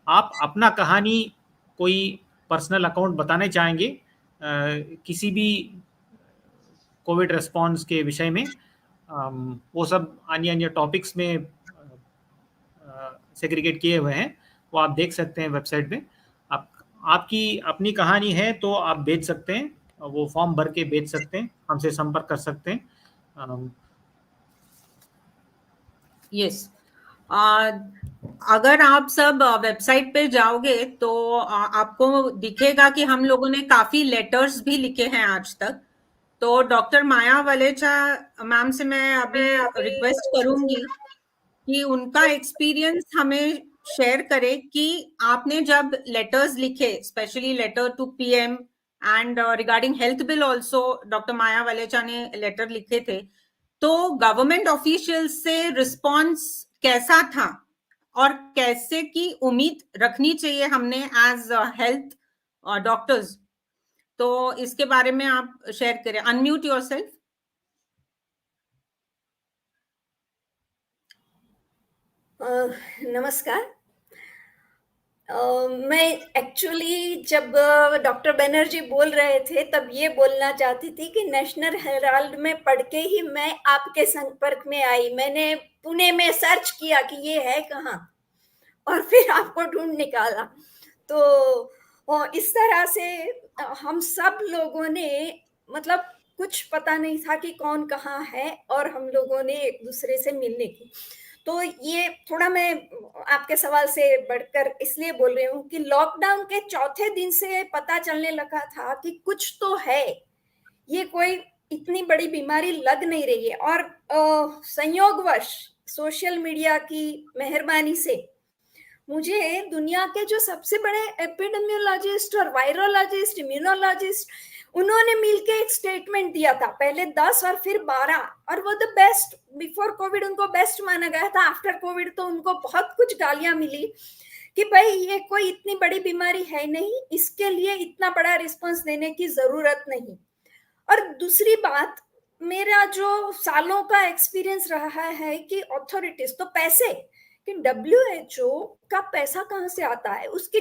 आप अपना कहानी कोई पर्सनल अकाउंट बताने चाहेंगे किसी भी कोविड रिस्पॉन्स के विषय में, वो सब अन्य अन्य टॉपिक्स में सेग्रीगेट किए हुए हैं, वो आप देख सकते हैं वेबसाइट में। आपकी अपनी कहानी है तो आप भेज सकते हैं, वो फॉर्म भर के भेज सकते हैं, हमसे संपर्क कर सकते हैं। यस, अगर आप सब वेबसाइट पे जाओगे तो आपको दिखेगा कि हम लोगों ने काफी लेटर्स भी लिखे हैं आज तक। तो डॉक्टर माया वलेचा मैम से मैं अभी रिक्वेस्ट करूंगी कि उनका एक्सपीरियंस हमें शेयर करे कि आपने जब लेटर्स लिखे, specially letter to PM and regarding health bill also, doctor Maya Walecha ने लेटर लिखे थे, तो गवर्नमेंट ऑफिशियल्स से रिस्पॉन्स कैसा था और कैसे की उम्मीद रखनी चाहिए हमने एज हेल्थ डॉक्टर्स। तो इसके बारे में आप शेयर करें। Unmute yourself. नमस्कार। मैं एक्चुअली जब डॉक्टर बनर्जी बोल रहे थे तब ये बोलना चाहती थी कि नेशनल हेराल्ड में पढ़ के ही मैं आपके संपर्क में आई। मैंने पुणे में सर्च किया कि ये है कहाँ, और फिर आपको ढूंढ निकाला। तो इस तरह से हम सब लोगों ने, मतलब कुछ पता नहीं था कि कौन कहाँ है, और हम लोगों ने एक दूसरे से मिलने की। तो ये थोड़ा मैं आपके सवाल से बढ़कर इसलिए बोल रही हूँ कि लॉकडाउन के चौथे दिन से पता चलने लगा था कि कुछ तो है, ये कोई इतनी बड़ी बीमारी लग नहीं रही है। और संयोगवश सोशल मीडिया की मेहरबानी से मुझे दुनिया के जो सबसे बड़े एपिडेमियोलॉजिस्ट और वायरोलॉजिस्ट, इम्यूनोलॉजिस्ट, उन्होंने मिलके एक स्टेटमेंट दिया था, पहले 10 और फिर 12, और वो द बेस्ट, बिफोर कोविड उनको बेस्ट माना गया था, आफ्टर कोविड तो उनको बहुत कुछ गालियां मिली कि भाई ये कोई इतनी बड़ी बीमारी है नहीं, इसके लिए इतना बड़ा रिस्पॉन्स देने की जरूरत नहीं। और दूसरी बात, मेरा जो सालों का एक्सपीरियंस रहा है कि अथॉरिटीज तो पैसे, कि WHO का पैसा कहाँ से आता है, उसकी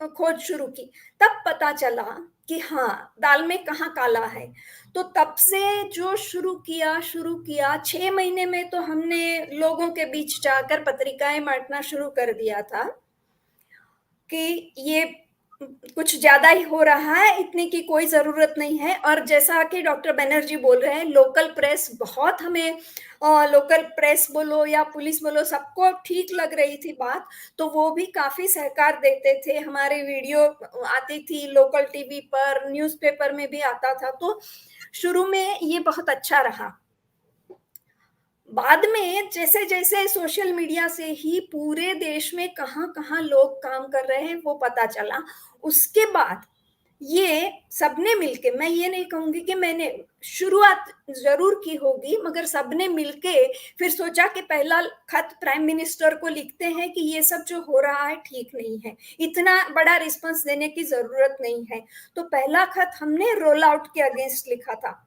खोज शुरू की, तब पता चला कि हाँ, दाल में कहाँ काला है। तो तब से जो शुरू किया 6 महीने में तो हमने लोगों के बीच जाकर पत्रिकाएं बांटना शुरू कर दिया था कि ये कुछ ज्यादा ही हो रहा है, इतने की कोई जरूरत नहीं है। और जैसा कि डॉक्टर बनर्जी बोल रहे हैं, लोकल प्रेस बहुत, हमें लोकल प्रेस बोलो या पुलिस बोलो, सबको ठीक लग रही थी बात, तो वो भी काफी सहकार देते थे। हमारे वीडियो आती थी लोकल टीवी पर, न्यूज़पेपर में भी आता था, तो शुरू में ये बहुत अच्छा रहा। बाद में जैसे जैसे सोशल मीडिया से ही पूरे देश में कहाँ कहाँ लोग काम कर रहे हैं वो पता चला, उसके बाद ये सबने मिलके, मैं ये नहीं कहूंगी कि मैंने शुरुआत जरूर की होगी, मगर सबने मिलके फिर सोचा कि पहला खत प्राइम मिनिस्टर को लिखते हैं कि ये सब जो हो रहा है ठीक नहीं है, इतना बड़ा रिस्पांस देने की जरूरत नहीं है। तो पहला खत हमने रोल आउट के अगेंस्ट लिखा था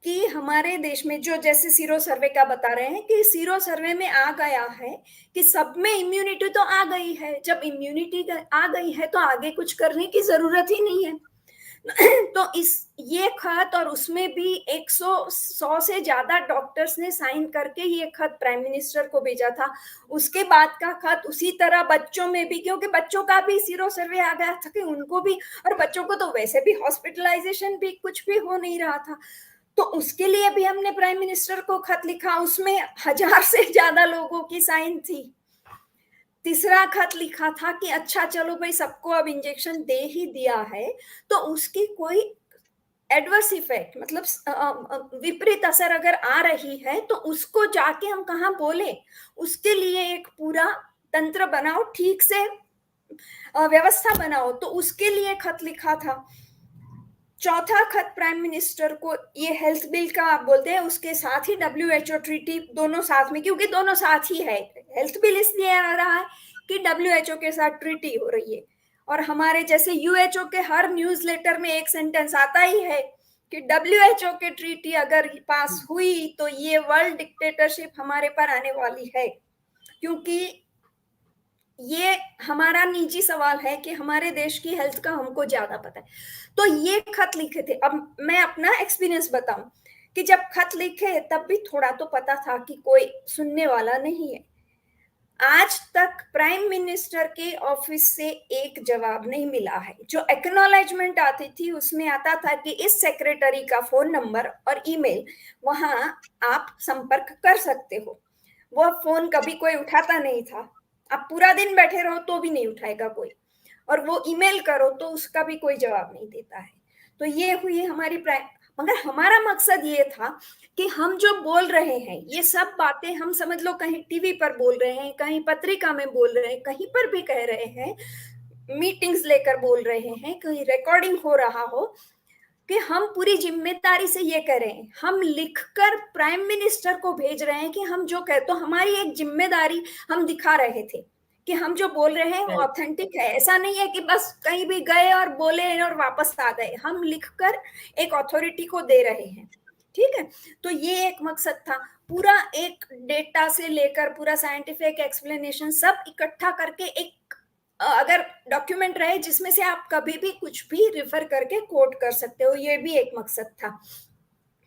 कि हमारे देश में जो, जैसे सीरो सर्वे का बता रहे हैं कि सीरो सर्वे में आ गया है कि सब में इम्यूनिटी तो आ गई है, जब इम्यूनिटी आ गई है तो आगे कुछ करने की जरूरत ही नहीं है। तो ये खत, और उसमें भी 100 से ज्यादा डॉक्टर्स ने साइन करके ये खत प्राइम मिनिस्टर को भेजा था। उसके बाद का खत उसी तरह बच्चों में भी, क्योंकि बच्चों का भी सीरो सर्वे आ गया था कि उनको भी, और बच्चों को तो वैसे भी हॉस्पिटलाइजेशन भी कुछ भी हो नहीं रहा था, तो उसके लिए भी हमने प्राइम मिनिस्टर को खत लिखा, उसमें 1000 से ज्यादा लोगों की साइन थी। तीसरा खत लिखा था कि अच्छा चलो भाई, सबको अब इंजेक्शन दे ही दिया है तो उसकी कोई एडवर्स इफेक्ट, मतलब विपरीत असर अगर आ रही है तो उसको जाके हम कहाँ बोले, उसके लिए एक पूरा तंत्र बनाओ, ठीक से व्यवस्था बनाओ, तो उसके लिए खत लिखा था। चौथा खत प्राइम मिनिस्टर को, ये हेल्थ बिल का आप बोलते हैं, उसके साथ ही WHO ट्रीटी, दोनों साथ में, क्योंकि दोनों साथ ही है। हेल्थ बिल इसलिए आ रहा है कि WHO के साथ ट्रीटी हो रही है, और हमारे जैसे WHO के हर न्यूज़लेटर में एक सेंटेंस आता ही है कि WHO के ट्रीटी अगर पास हुई तो ये वर्ल्ड डिक्टेटरशिप हमारे पर आने वाली है। क्योंकि ये हमारा निजी सवाल है कि हमारे देश की हेल्थ का हमको ज्यादा पता है। तो ये खत लिखे थे। अब मैं अपना एक्सपीरियंस बताऊं कि जब खत लिखे तब भी थोड़ा तो पता था कि कोई सुनने वाला नहीं है। आज तक प्राइम मिनिस्टर के ऑफिस से एक जवाब नहीं मिला है। जो एक्नॉलेजमेंट आती थी उसमें आता था कि इस सेक्रेटरी का फोन नंबर और ईमेल, वहां आप संपर्क कर सकते हो। वह फोन कभी कोई उठाता नहीं था। आप पूरा दिन बैठे रहो तो भी नहीं उठाएगा कोई, और वो ईमेल करो तो उसका भी कोई जवाब नहीं देता है। तो ये हुई हमारी मगर हमारा मकसद ये था कि हम जो बोल रहे हैं ये सब बातें, हम समझ लो कहीं टीवी पर बोल रहे हैं, कहीं पत्रिका में बोल रहे हैं, कहीं पर भी कह रहे हैं, मीटिंग्स लेकर बोल रहे हैं, कहीं रिकॉर्डिंग हो रहा हो, कि हम पूरी जिम्मेदारी से ये करें। हम लिखकर प्राइम मिनिस्टर को भेज रहे हैं कि हम जो कह, तो हमारी एक जिम्मेदारी हम दिखा रहे थे कि हम जो बोल रहे हैं वो ऑथेंटिक है। ऐसा नहीं है कि बस कहीं भी गए और बोले और वापस आ गए। हम लिखकर एक अथॉरिटी को दे रहे हैं, ठीक है। तो ये एक मकसद था। पूरा एक डेटा से लेकर पूरा साइंटिफिक एक्सप्लेनेशन सब इकट्ठा करके एक अगर डॉक्यूमेंट रहे जिसमें से आप कभी भी कुछ भी रिफर करके कोट कर सकते हो, ये भी एक मकसद था।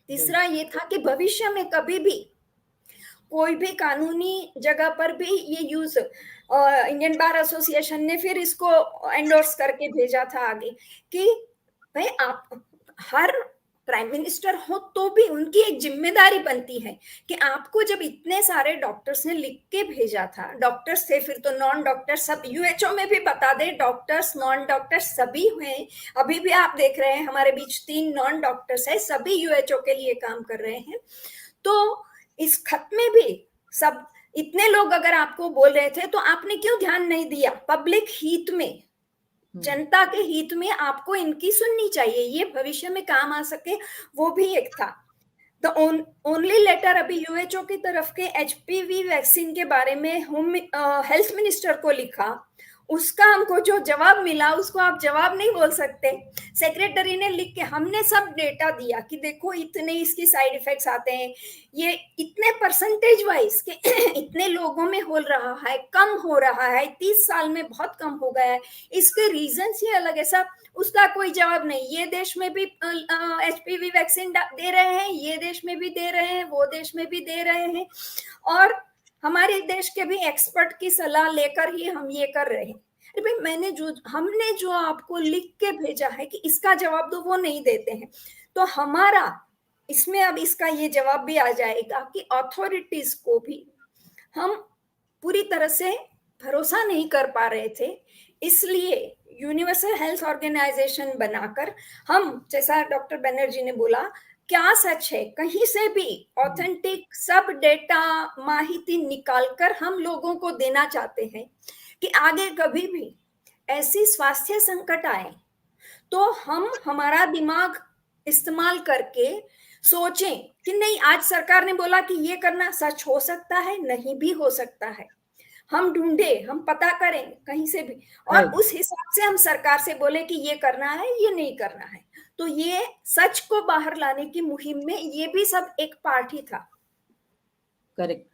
तीसरा ये था कि भविष्य में कभी भी कोई भी कानूनी जगह पर भी ये यूज, इंडियन बार एसोसिएशन ने फिर इसको एंडोर्स करके भेजा था आगे कि भाई आप हर प्राइम मिनिस्टर हो तो भी उनकी एक जिम्मेदारी बनती है कि आपको जब इतने सारे डॉक्टर्स ने लिख के भेजा था, डॉक्टर्स थे, फिर तो नॉन डॉक्टर्स सब, यूएचओ में भी बता दे डॉक्टर्स नॉन डॉक्टर्स सभी हुए। अभी भी आप देख रहे हैं हमारे बीच 3 नॉन डॉक्टर्स है, सभी यूएचओ के लिए काम कर रहे हैं। तो इस खत में भी सब इतने लोग अगर आपको बोल रहे थे तो आपने क्यों ध्यान नहीं दिया? पब्लिक हित में, जनता के हित में आपको इनकी सुननी चाहिए, ये भविष्य में काम आ सके, वो भी एक था। द ओनली लेटर अभी यूएचओ की तरफ के एचपीवी वैक्सीन के बारे में हेल्थ मिनिस्टर को लिखा, उसका हमको जो जवाब मिला उसको आप जवाब नहीं बोल सकते। सेक्रेटरी ने लिख के हमने सब डेटा दिया कि देखो इतने इसकी साइड इफेक्ट्स आते हैं, ये इतने परसेंटेज वाइज के इतने लोगों में हो रहा है, कम हो रहा है, 30 साल में बहुत कम हो गया है, इसके रीजंस ये अलग है सब। उसका कोई जवाब नहीं। ये देश में भी एचपीवी वैक्सीन दे रहे हैं, ये देश में भी दे रहे हैं, वो देश में भी दे रहे हैं, और हमारे देश के भी एक्सपर्ट की सलाह लेकर ही हम ये कर रहे हैं। अरे भाई हमने जो आपको लिख के भेजा है कि इसका जवाब दो, वो नहीं देते हैं। तो हमारा इसमें अब इसका ये जवाब भी आ जाएगा कि अथॉरिटीज को भी हम पूरी तरह से भरोसा नहीं कर पा रहे थे, इसलिए यूनिवर्सल हेल्थ ऑर्गेनाइजेशन बनाकर हम, जैसा डॉक्टर बनर्जी ने बोला, क्या सच है, कहीं से भी ऑथेंटिक सब डेटा माहिती निकालकर हम लोगों को देना चाहते हैं कि आगे कभी भी ऐसी स्वास्थ्य संकट आए तो हम हमारा दिमाग इस्तेमाल करके सोचें कि नहीं, आज सरकार ने बोला कि ये करना, सच हो सकता है, नहीं भी हो सकता है, हम ढूंढे, हम पता करें कहीं से भी, और उस हिसाब से हम सरकार से बोले कि ये करना है, ये नहीं करना है। तो ये सच को बाहर लाने की मुहिम में ये भी सब एक पार्ट ही था। करेक्ट।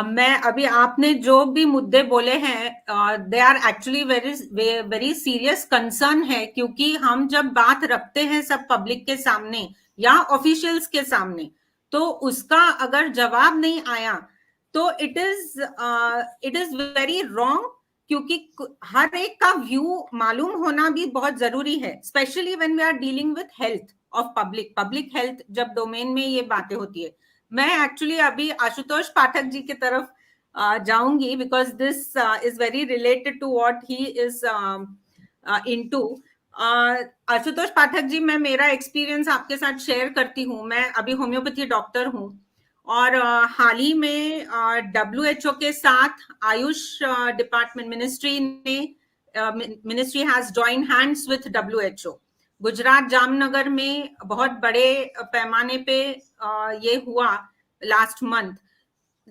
मैं अभी आपने जो भी मुद्दे बोले हैं, they are actually very serious concern है, क्योंकि हम जब बात रखते हैं सब पब्लिक के सामने या ऑफिशियल्स के सामने, तो उसका अगर जवाब नहीं आया तो इट इज वेरी रॉन्ग, क्योंकि हर एक का व्यू मालूम होना भी बहुत जरूरी है, specially when we are dealing with health of public health, जब डोमेन में ये बातें होती है। मैं एक्चुअली अभी आशुतोष पाठक जी की तरफ जाऊंगी, because this is very related to what he is into. Ashutosh Pathak ji, मैं मेरा एक्सपीरियंस आपके साथ शेयर करती हूँ। मैं अभी होम्योपैथी डॉक्टर हूँ, और हाल ही में WHO के साथ Ayush department ministry has join hands with WHO। Gujarat Jamnagar में बहुत बड़े पैमाने पे ये हुआ लास्ट मंथ।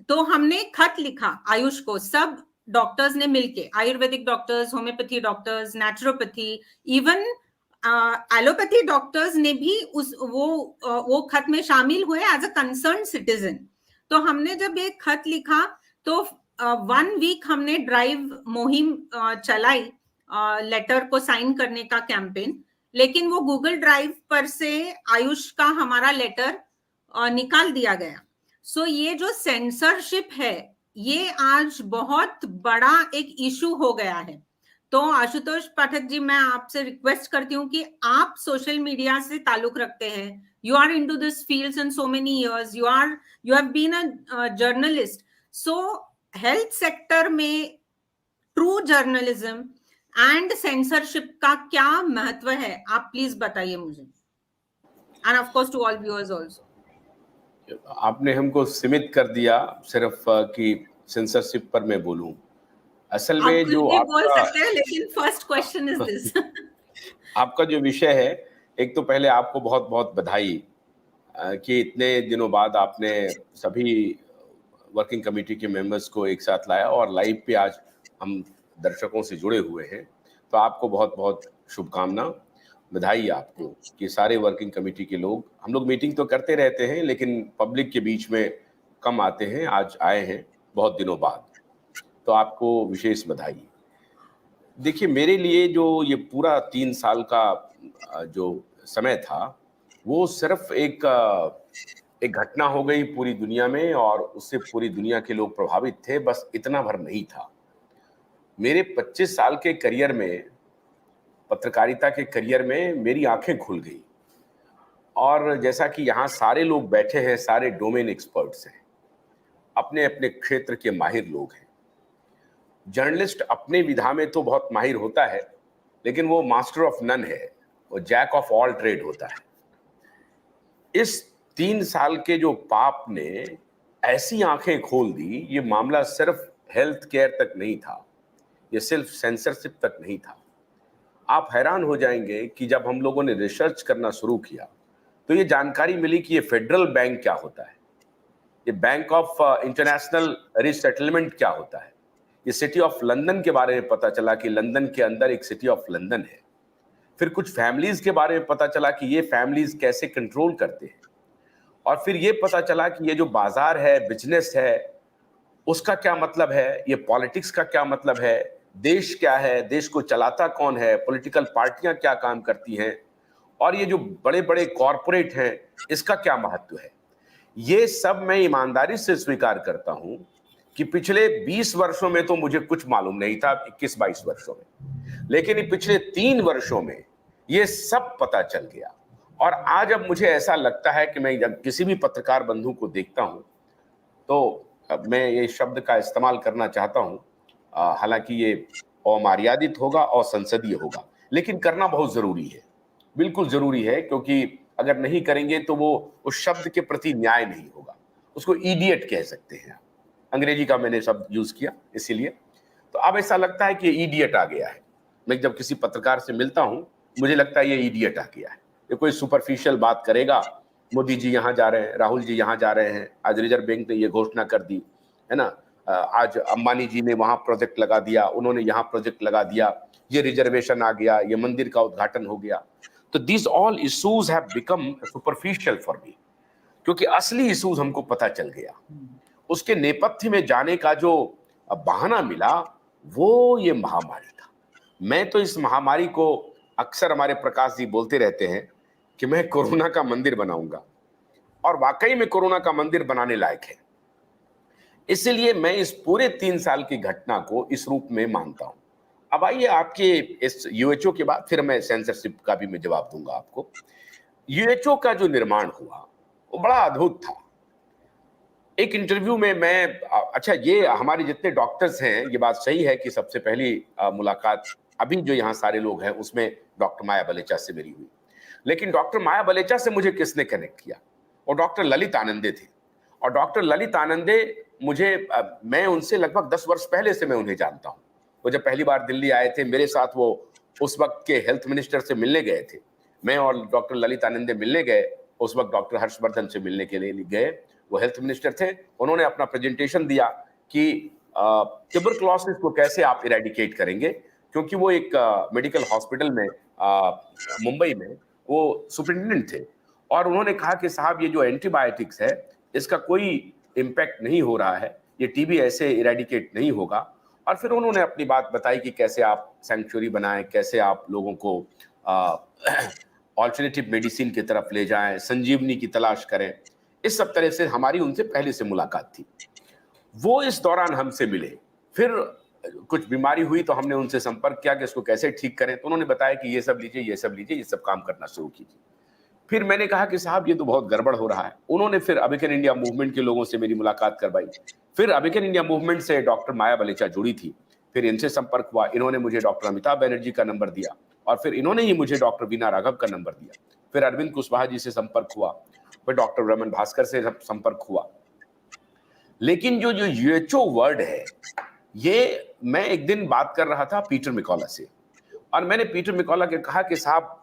तो हमने खत लिखा आयुष को, सब डॉक्टर्स ने मिलके, Ayurvedic doctors, homeopathy doctors, naturopathy, even allopathy doctors ने भी वो खत में शामिल हुए एज अ कंसर्न सिटीजन। तो हमने जब एक खत लिखा तो 1 वीक हमने ड्राइव मुहिम चलाई, लेटर को साइन करने का कैंपेन, लेकिन वो गूगल ड्राइव पर से आयुष का हमारा लेटर निकाल दिया गया। सो ये जो सेंसरशिप है, ये आज बहुत बड़ा एक इशू हो गया है। तो आशुतोष पाठक जी, मैं आपसे रिक्वेस्ट करती हूँ कि आप सोशल मीडिया से ताल्लुक रखते हैं, you are into this field in so many years, you have been a journalist, so health sector में ट्रू जर्नलिज्म एंड सेंसरशिप का क्या महत्व है, आप प्लीज बताइए मुझे, and of course to all viewers also. आपने हमको सीमित कर दिया सिर्फ कि सेंसरशिप पर मैं बोलूं। असल में जो बोल सकते हैं, लेकिन फर्स्ट क्वेश्चन इज दिस। आपका जो विषय है, एक तो पहले आपको बहुत बहुत बधाई कि इतने दिनों बाद आपने सभी वर्किंग कमेटी के मेंबर्स को एक साथ लाया और लाइव पे आज हम दर्शकों से जुड़े हुए हैं। तो आपको बहुत बहुत शुभकामना, बधाई आपको कि सारे वर्किंग कमेटी के लोग, हम लोग मीटिंग तो करते रहते हैं लेकिन पब्लिक के बीच में कम आते हैं, आज आए हैं बहुत दिनों बाद, तो आपको विशेष बधाई। देखिए, मेरे लिए जो ये पूरा 3 साल का जो समय था, वो सिर्फ एक घटना हो गई पूरी दुनिया में और उससे पूरी दुनिया के लोग प्रभावित थे, बस इतना भर नहीं था। मेरे 25 साल के करियर में, पत्रकारिता के करियर में मेरी आंखें खुल गई। और जैसा कि यहाँ सारे लोग बैठे हैं, सारे डोमेन एक्सपर्ट्स हैं, अपने अपने क्षेत्र के माहिर लोग हैं। जर्नलिस्ट अपने विधा में तो बहुत माहिर होता है, लेकिन वो मास्टर ऑफ नन है, वो जैक ऑफ ऑल ट्रेड होता है। इस 3 साल के जो पाप ने ऐसी आंखें खोल दी, ये मामला सिर्फ हेल्थ केयर तक नहीं था, ये सिर्फ सेंसरशिप तक नहीं था। आप हैरान हो जाएंगे कि जब हम लोगों ने रिसर्च करना शुरू किया तो ये जानकारी मिली कि ये फेडरल बैंक क्या होता है, ये बैंक ऑफ इंटरनेशनल रिसेटलमेंट क्या होता है, ये सिटी ऑफ लंदन के बारे में पता चला कि लंदन के अंदर एक सिटी ऑफ लंदन है। फिर कुछ फैमिलीज के बारे में पता चला कि ये फैमिलीज कैसे कंट्रोल करते हैं। और फिर ये पता चला कि ये जो बाजार है, बिजनेस है, उसका क्या मतलब है, ये पॉलिटिक्स का क्या मतलब है, देश क्या है, देश को चलाता कौन है, पॉलिटिकल पार्टियां क्या काम करती हैं, और ये जो बड़े बड़े कॉरपोरेट हैं, इसका क्या महत्व है। ये सब मैं ईमानदारी से स्वीकार करता हूं कि पिछले 20 वर्षों में तो मुझे कुछ मालूम नहीं था, 21-22 वर्षों में, लेकिन ये पिछले 3 वर्षों में ये सब पता चल गया। और आज अब मुझे ऐसा लगता है कि मैं जब किसी भी पत्रकार बंधु को देखता हूं तो मैं ये शब्द का इस्तेमाल करना चाहता हूं, हालांकि ये अमर्यादित होगा और संसदीय होगा, लेकिन करना बहुत जरूरी है, बिल्कुल जरूरी है, क्योंकि अगर नहीं करेंगे तो वो उस शब्द के प्रति न्याय नहीं होगा। उसको इडियट कह सकते हैं, अंग्रेजी का मैंने शब्द यूज किया इसीलिए। तो अब ऐसा लगता है कि इडियट आ गया है। मैं जब किसी पत्रकार से मिलता हूं मुझे लगता है ये इडियट आ गया है, ये कोई सुपरफिशियल बात करेगा, मोदी जी यहाँ जा रहे हैं, राहुल जी यहाँ जा रहे हैं, आज रिजर्व बैंक ने ये घोषणा कर दी है ना, आज अंबानी जी ने वहां प्रोजेक्ट लगा दिया, उन्होंने यहाँ प्रोजेक्ट लगा दिया, ये रिजर्वेशन आ गया, ये मंदिर का उद्घाटन हो गया। तो this all issues have become superficial for me, क्योंकि असली इश्यूज हमको पता चल गया। उसके नेपथ्य में जाने का जो बहाना मिला वो ये महामारी था। मैं तो इस महामारी को, अक्सर हमारे प्रकाश जी बोलते रहते हैं कि मैं कोरोना का मंदिर बनाऊंगा, और वाकई में कोरोना का मंदिर बनाने लायक है। इसलिए मैं इस पूरे 3 साल की घटना को इस रूप में मानता हूं। अब आइए आपके इस यूएचओ के बाद फिर मैं सेंसरशिप का भी मैं जवाब दूंगा आपको। यूएचओ का जो निर्माण हुआ वो बड़ा अद्भुत था। एक इंटरव्यू में मैं, अच्छा ये हमारे जितने डॉक्टर्स हैं, ये बात सही है कि सबसे पहली मुलाकात अभी जो यहाँ सारे लोग हैं उसमें डॉक्टर माया बलेचा से मेरी हुई, लेकिन डॉक्टर माया बलेचा से मुझे किसने कनेक्ट किया, और डॉक्टर ललित आनंदे थे। और डॉक्टर ललित आनंदे मुझे, मैं उनसे लगभग 10 वर्ष पहले से मैं उन्हें जानता हूँ। वो जब पहली बार दिल्ली आए थे मेरे साथ, वो उस वक्त के हेल्थ मिनिस्टर से मिलने गए थे, मैं और डॉक्टर ललित आनंदे मिलने गए। उस वक्त डॉक्टर हर्षवर्धन से मिलने के लिए गए, वो हेल्थ मिनिस्टर थे। उन्होंने अपना प्रेजेंटेशन दिया कि ट्यूबरकुलोसिस को कैसे आप इरेडिकेट करेंगे, क्योंकि वो एक मेडिकल हॉस्पिटल में मुंबई में वो सुपरिटेंडेंट थे। और उन्होंने कहा कि साहब ये जो एंटीबायोटिक्स है इसका कोई इम्पैक्ट नहीं हो रहा है, ये टीबी ऐसे इरेडिकेट नहीं होगा। और फिर उन्होंने अपनी बात बताई कि कैसे आप सैंक्चुरी बनाएं, कैसे आप लोगों को ऑल्टरनेटिव मेडिसिन की तरफ ले जाएं, संजीवनी की तलाश करें। इस सब तरह से हमारी उनसे पहले से मुलाकात थी। वो इस दौरान हमसे मिले, फिर कुछ बीमारी हुई तो हमने उनसे संपर्क किया कि इसको कैसे ठीक करें। तो उन्होंने बताया कि ये सब लीजिए, ये सब लीजिए, ये सब काम करना शुरू कीजिए। फिर मैंने कहा कि साहब ये तो बहुत गड़बड़ हो रहा है। उन्होंने फिर अवेकन इंडिया मूवमेंट के लोगों से मेरी मुलाकात करवाई। फिर अवेकन इंडिया मूवमेंट से डॉक्टर माया बलेचा जुड़ी थी, फिर इनसे संपर्क हुआ। इन्होंने मुझे डॉक्टर अमिताभ बनर्जी का नंबर दिया, और फिर इन्होंने ही मुझे डॉक्टर वीना राघव का नंबर दिया। फिर अरविंद कुशवाहा जी से संपर्क हुआ, फिर डॉक्टर रमन भास्कर से संपर्क हुआ। लेकिन जो यूएचओ वर्ड है, ये मैं एक दिन बात कर रहा था पीटर मिकॉला से, और मैंने पीटर मिकॉला के कहा कि साहब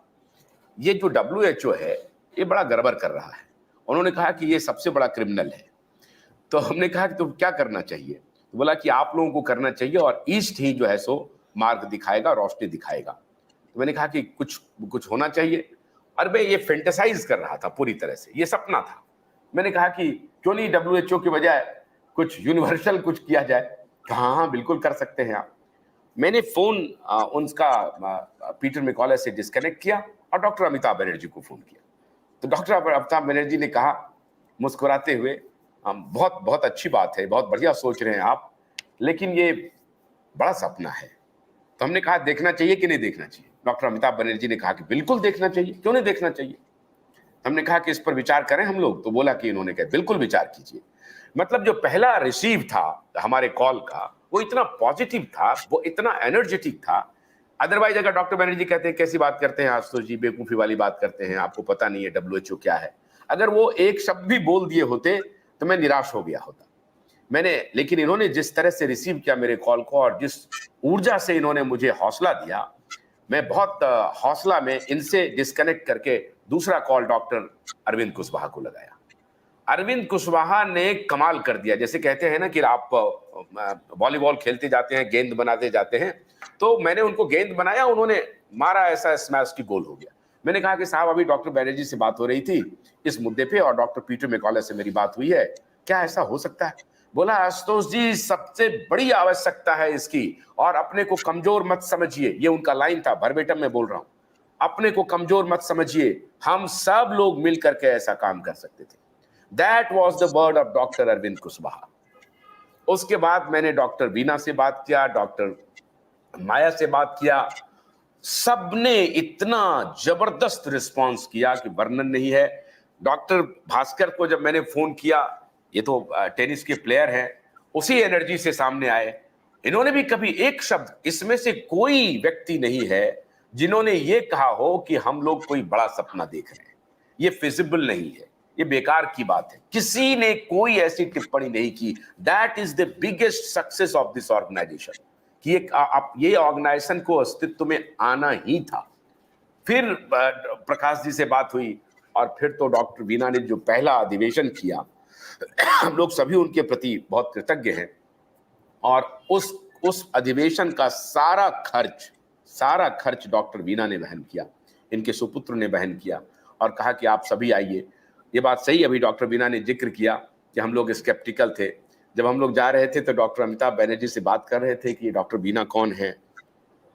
ये जो WHO है ये बड़ा गड़बड़ कर रहा है। उन्होंने कहा कि ये सबसे बड़ा क्रिमिनल है। तो हमने कहा कि तो क्या करना चाहिए? तो बोला कि आप लोगों को करना चाहिए, और ईस्ट ही जो है सो मार्ग दिखाएगा, रोशनी दिखाएगा। तो मैंने कहा कि कुछ होना चाहिए। और मैं ये फेंटेसाइज कर रहा था पूरी तरह से, ये सपना था। मैंने कहा कि क्यों नहीं WHO की बजाय कुछ यूनिवर्सल कुछ किया जाए। कहा हाँ बिल्कुल कर सकते हैं आप। मैंने फोन उनका पीटर मैकॉले से डिस्कनेक्ट किया और डॉक्टर अमिताभ बनर्जी को फोन किया। तो डॉक्टर अमिताभ बनर्जी ने कहा मुस्कुराते हुए, बहुत बहुत अच्छी बात है, बहुत बढ़िया सोच रहे हैं आप, लेकिन ये बड़ा सपना है। तो हमने कहा देखना चाहिए कि नहीं देखना चाहिए? डॉक्टर अमिताभ बनर्जी ने कहा कि बिल्कुल देखना चाहिए, क्यों नहीं देखना चाहिए? हमने कहा कि इस पर विचार करें हम लोग। तो बोला कि इन्होंने कहा बिल्कुल विचार कीजिए। मतलब जो पहला रिसीव था हमारे कॉल का, वो इतना पॉजिटिव था, वो इतना एनर्जेटिक था। अदरवाइज अगर डॉक्टर बनर्जी कहते हैं कैसी बात करते हैं आशुतोष जी, बेवकूफी वाली बात करते हैं, आपको पता नहीं है WHO क्या है, अगर वो एक शब्द भी बोल दिए होते तो मैं निराश हो गया होता। लेकिन इन्होंने जिस तरह से रिसीव किया मेरे कॉल को और जिस ऊर्जा से इन्होंने मुझे हौसला दिया, मैं बहुत हौसला में इनसे डिस्कनेक्ट करके दूसरा कॉल डॉक्टर अरविंद कुशवाहा को लगाया। अरविंद कुशवाहा ने कमाल कर दिया। जैसे कहते हैं ना कि आप वॉलीबॉल खेलते जाते हैं, गेंद बनाते जाते हैं, तो मैंने उनको गेंद बनाया, उन्होंने मारा, ऐसा स्मैश की गोल हो गया। मैंने कहा कि साहब अभी डॉक्टर बनर्जी से बात हो रही थी इस मुद्दे पे और डॉक्टर पीटर मैकॉले से मेरी बात हुई है, क्या ऐसा हो सकता है? बोला आशुतोष जी सबसे बड़ी आवश्यकता है इसकी, और अपने को कमजोर मत समझिए। ये उनका लाइन था, वर्बेटम में बोल रहा हूं, अपने को कमजोर मत समझिए, हम सब लोग मिल करके ऐसा काम कर सकते थे। That was the word of doctor Arvind Kushwaha. उसके बाद मैंने डॉक्टर वीना से बात किया, डॉक्टर माया से बात किया, सबने इतना जबरदस्त रिस्पांस किया कि वर्णन नहीं है। डॉक्टर भास्कर को जब मैंने फोन किया, ये तो टेनिस के प्लेयर हैं, उसी एनर्जी से सामने आए। इन्होंने भी कभी एक शब्द, इसमें से कोई व्यक्ति नहीं है जिन्होंने ये कहा हो कि हम लोग कोई बड़ा सपना देख रहे हैं, ये फिजिबल नहीं है, ये बेकार की बात है। किसी ने कोई ऐसी टिप्पणी नहीं की। That is the biggest success of this organisation कि ये ऑर्गेनाइजेशन को अस्तित्व में आना ही था। फिर प्रकाश जी से बात हुई और फिर तो डॉक्टर वीना ने जो पहला अधिवेशन किया, हम लोग सभी उनके प्रति बहुत कृतज्ञ हैं। और उस अधिवेशन का सारा खर्च डॉक्टर वीना ने वहन किया, इनके सुपुत्र ने वहन किया और कहा कि आप सभी आइए। ये बात सही, अभी डॉक्टर वीना ने जिक्र किया कि हम लोग स्केप्टिकल थे। जब हम लोग जा रहे थे तो डॉक्टर अमिताभ बनर्जी से बात कर रहे थे कि डॉक्टर वीना कौन है,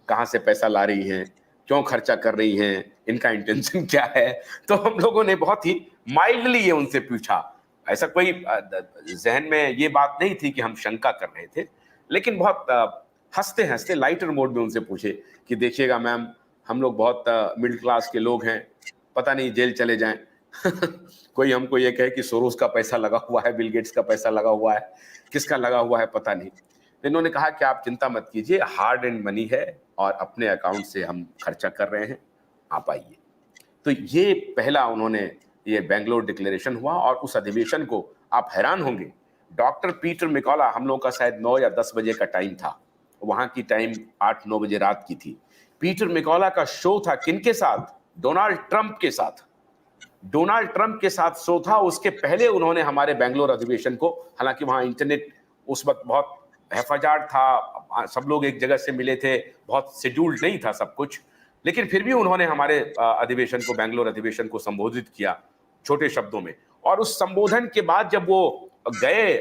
कहाँ से पैसा ला रही हैं, क्यों खर्चा कर रही हैं, इनका इंटेंशन क्या है। तो हम लोगों ने बहुत ही माइल्डली ये उनसे पूछा, ऐसा कोई जहन में ये बात नहीं थी कि हम शंका कर रहे थे, लेकिन बहुत हंसते हंसते लाइटर मोड में उनसे पूछे कि देखिएगा मैम, हम लोग बहुत मिडिल क्लास के लोग हैं, पता नहीं जेल चले जाएं कोई हमको ये कहे कि सोरोस का पैसा लगा हुआ है, बिल गेट्स का पैसा लगा हुआ है, किसका लगा हुआ है पता नहीं। इन्होंने कहा कि आप चिंता मत कीजिए, हार्ड एंड मनी है और अपने अकाउंट से हम खर्चा कर रहे हैं, आप आइए। तो ये पहला उन्होंने ये बेंगलोर डिक्लेरेशन हुआ। और उस अधिवेशन को आप हैरान होंगे, डॉक्टर पीटर मैकॉले, हम लोग का शायद 9 या 10 बजे का टाइम था, वहां की टाइम 8-9 बजे रात की थी। पीटर मैकॉले का शो था किनके साथ? डोनाल्ड ट्रंप के साथ। डोनाल्ड ट्रंप के साथ शो था। उसके पहले उन्होंने हमारे बेंगलोर अधिवेशन को, हालांकि वहां इंटरनेट उस वक्त बहुत हेफाजात था, सब लोग एक जगह से मिले थे, बहुत शेड्यूल्ड नहीं था सब कुछ, लेकिन फिर भी उन्होंने हमारे अधिवेशन को, बेंगलोर अधिवेशन को संबोधित किया छोटे शब्दों में। और उस संबोधन के बाद जब वो गए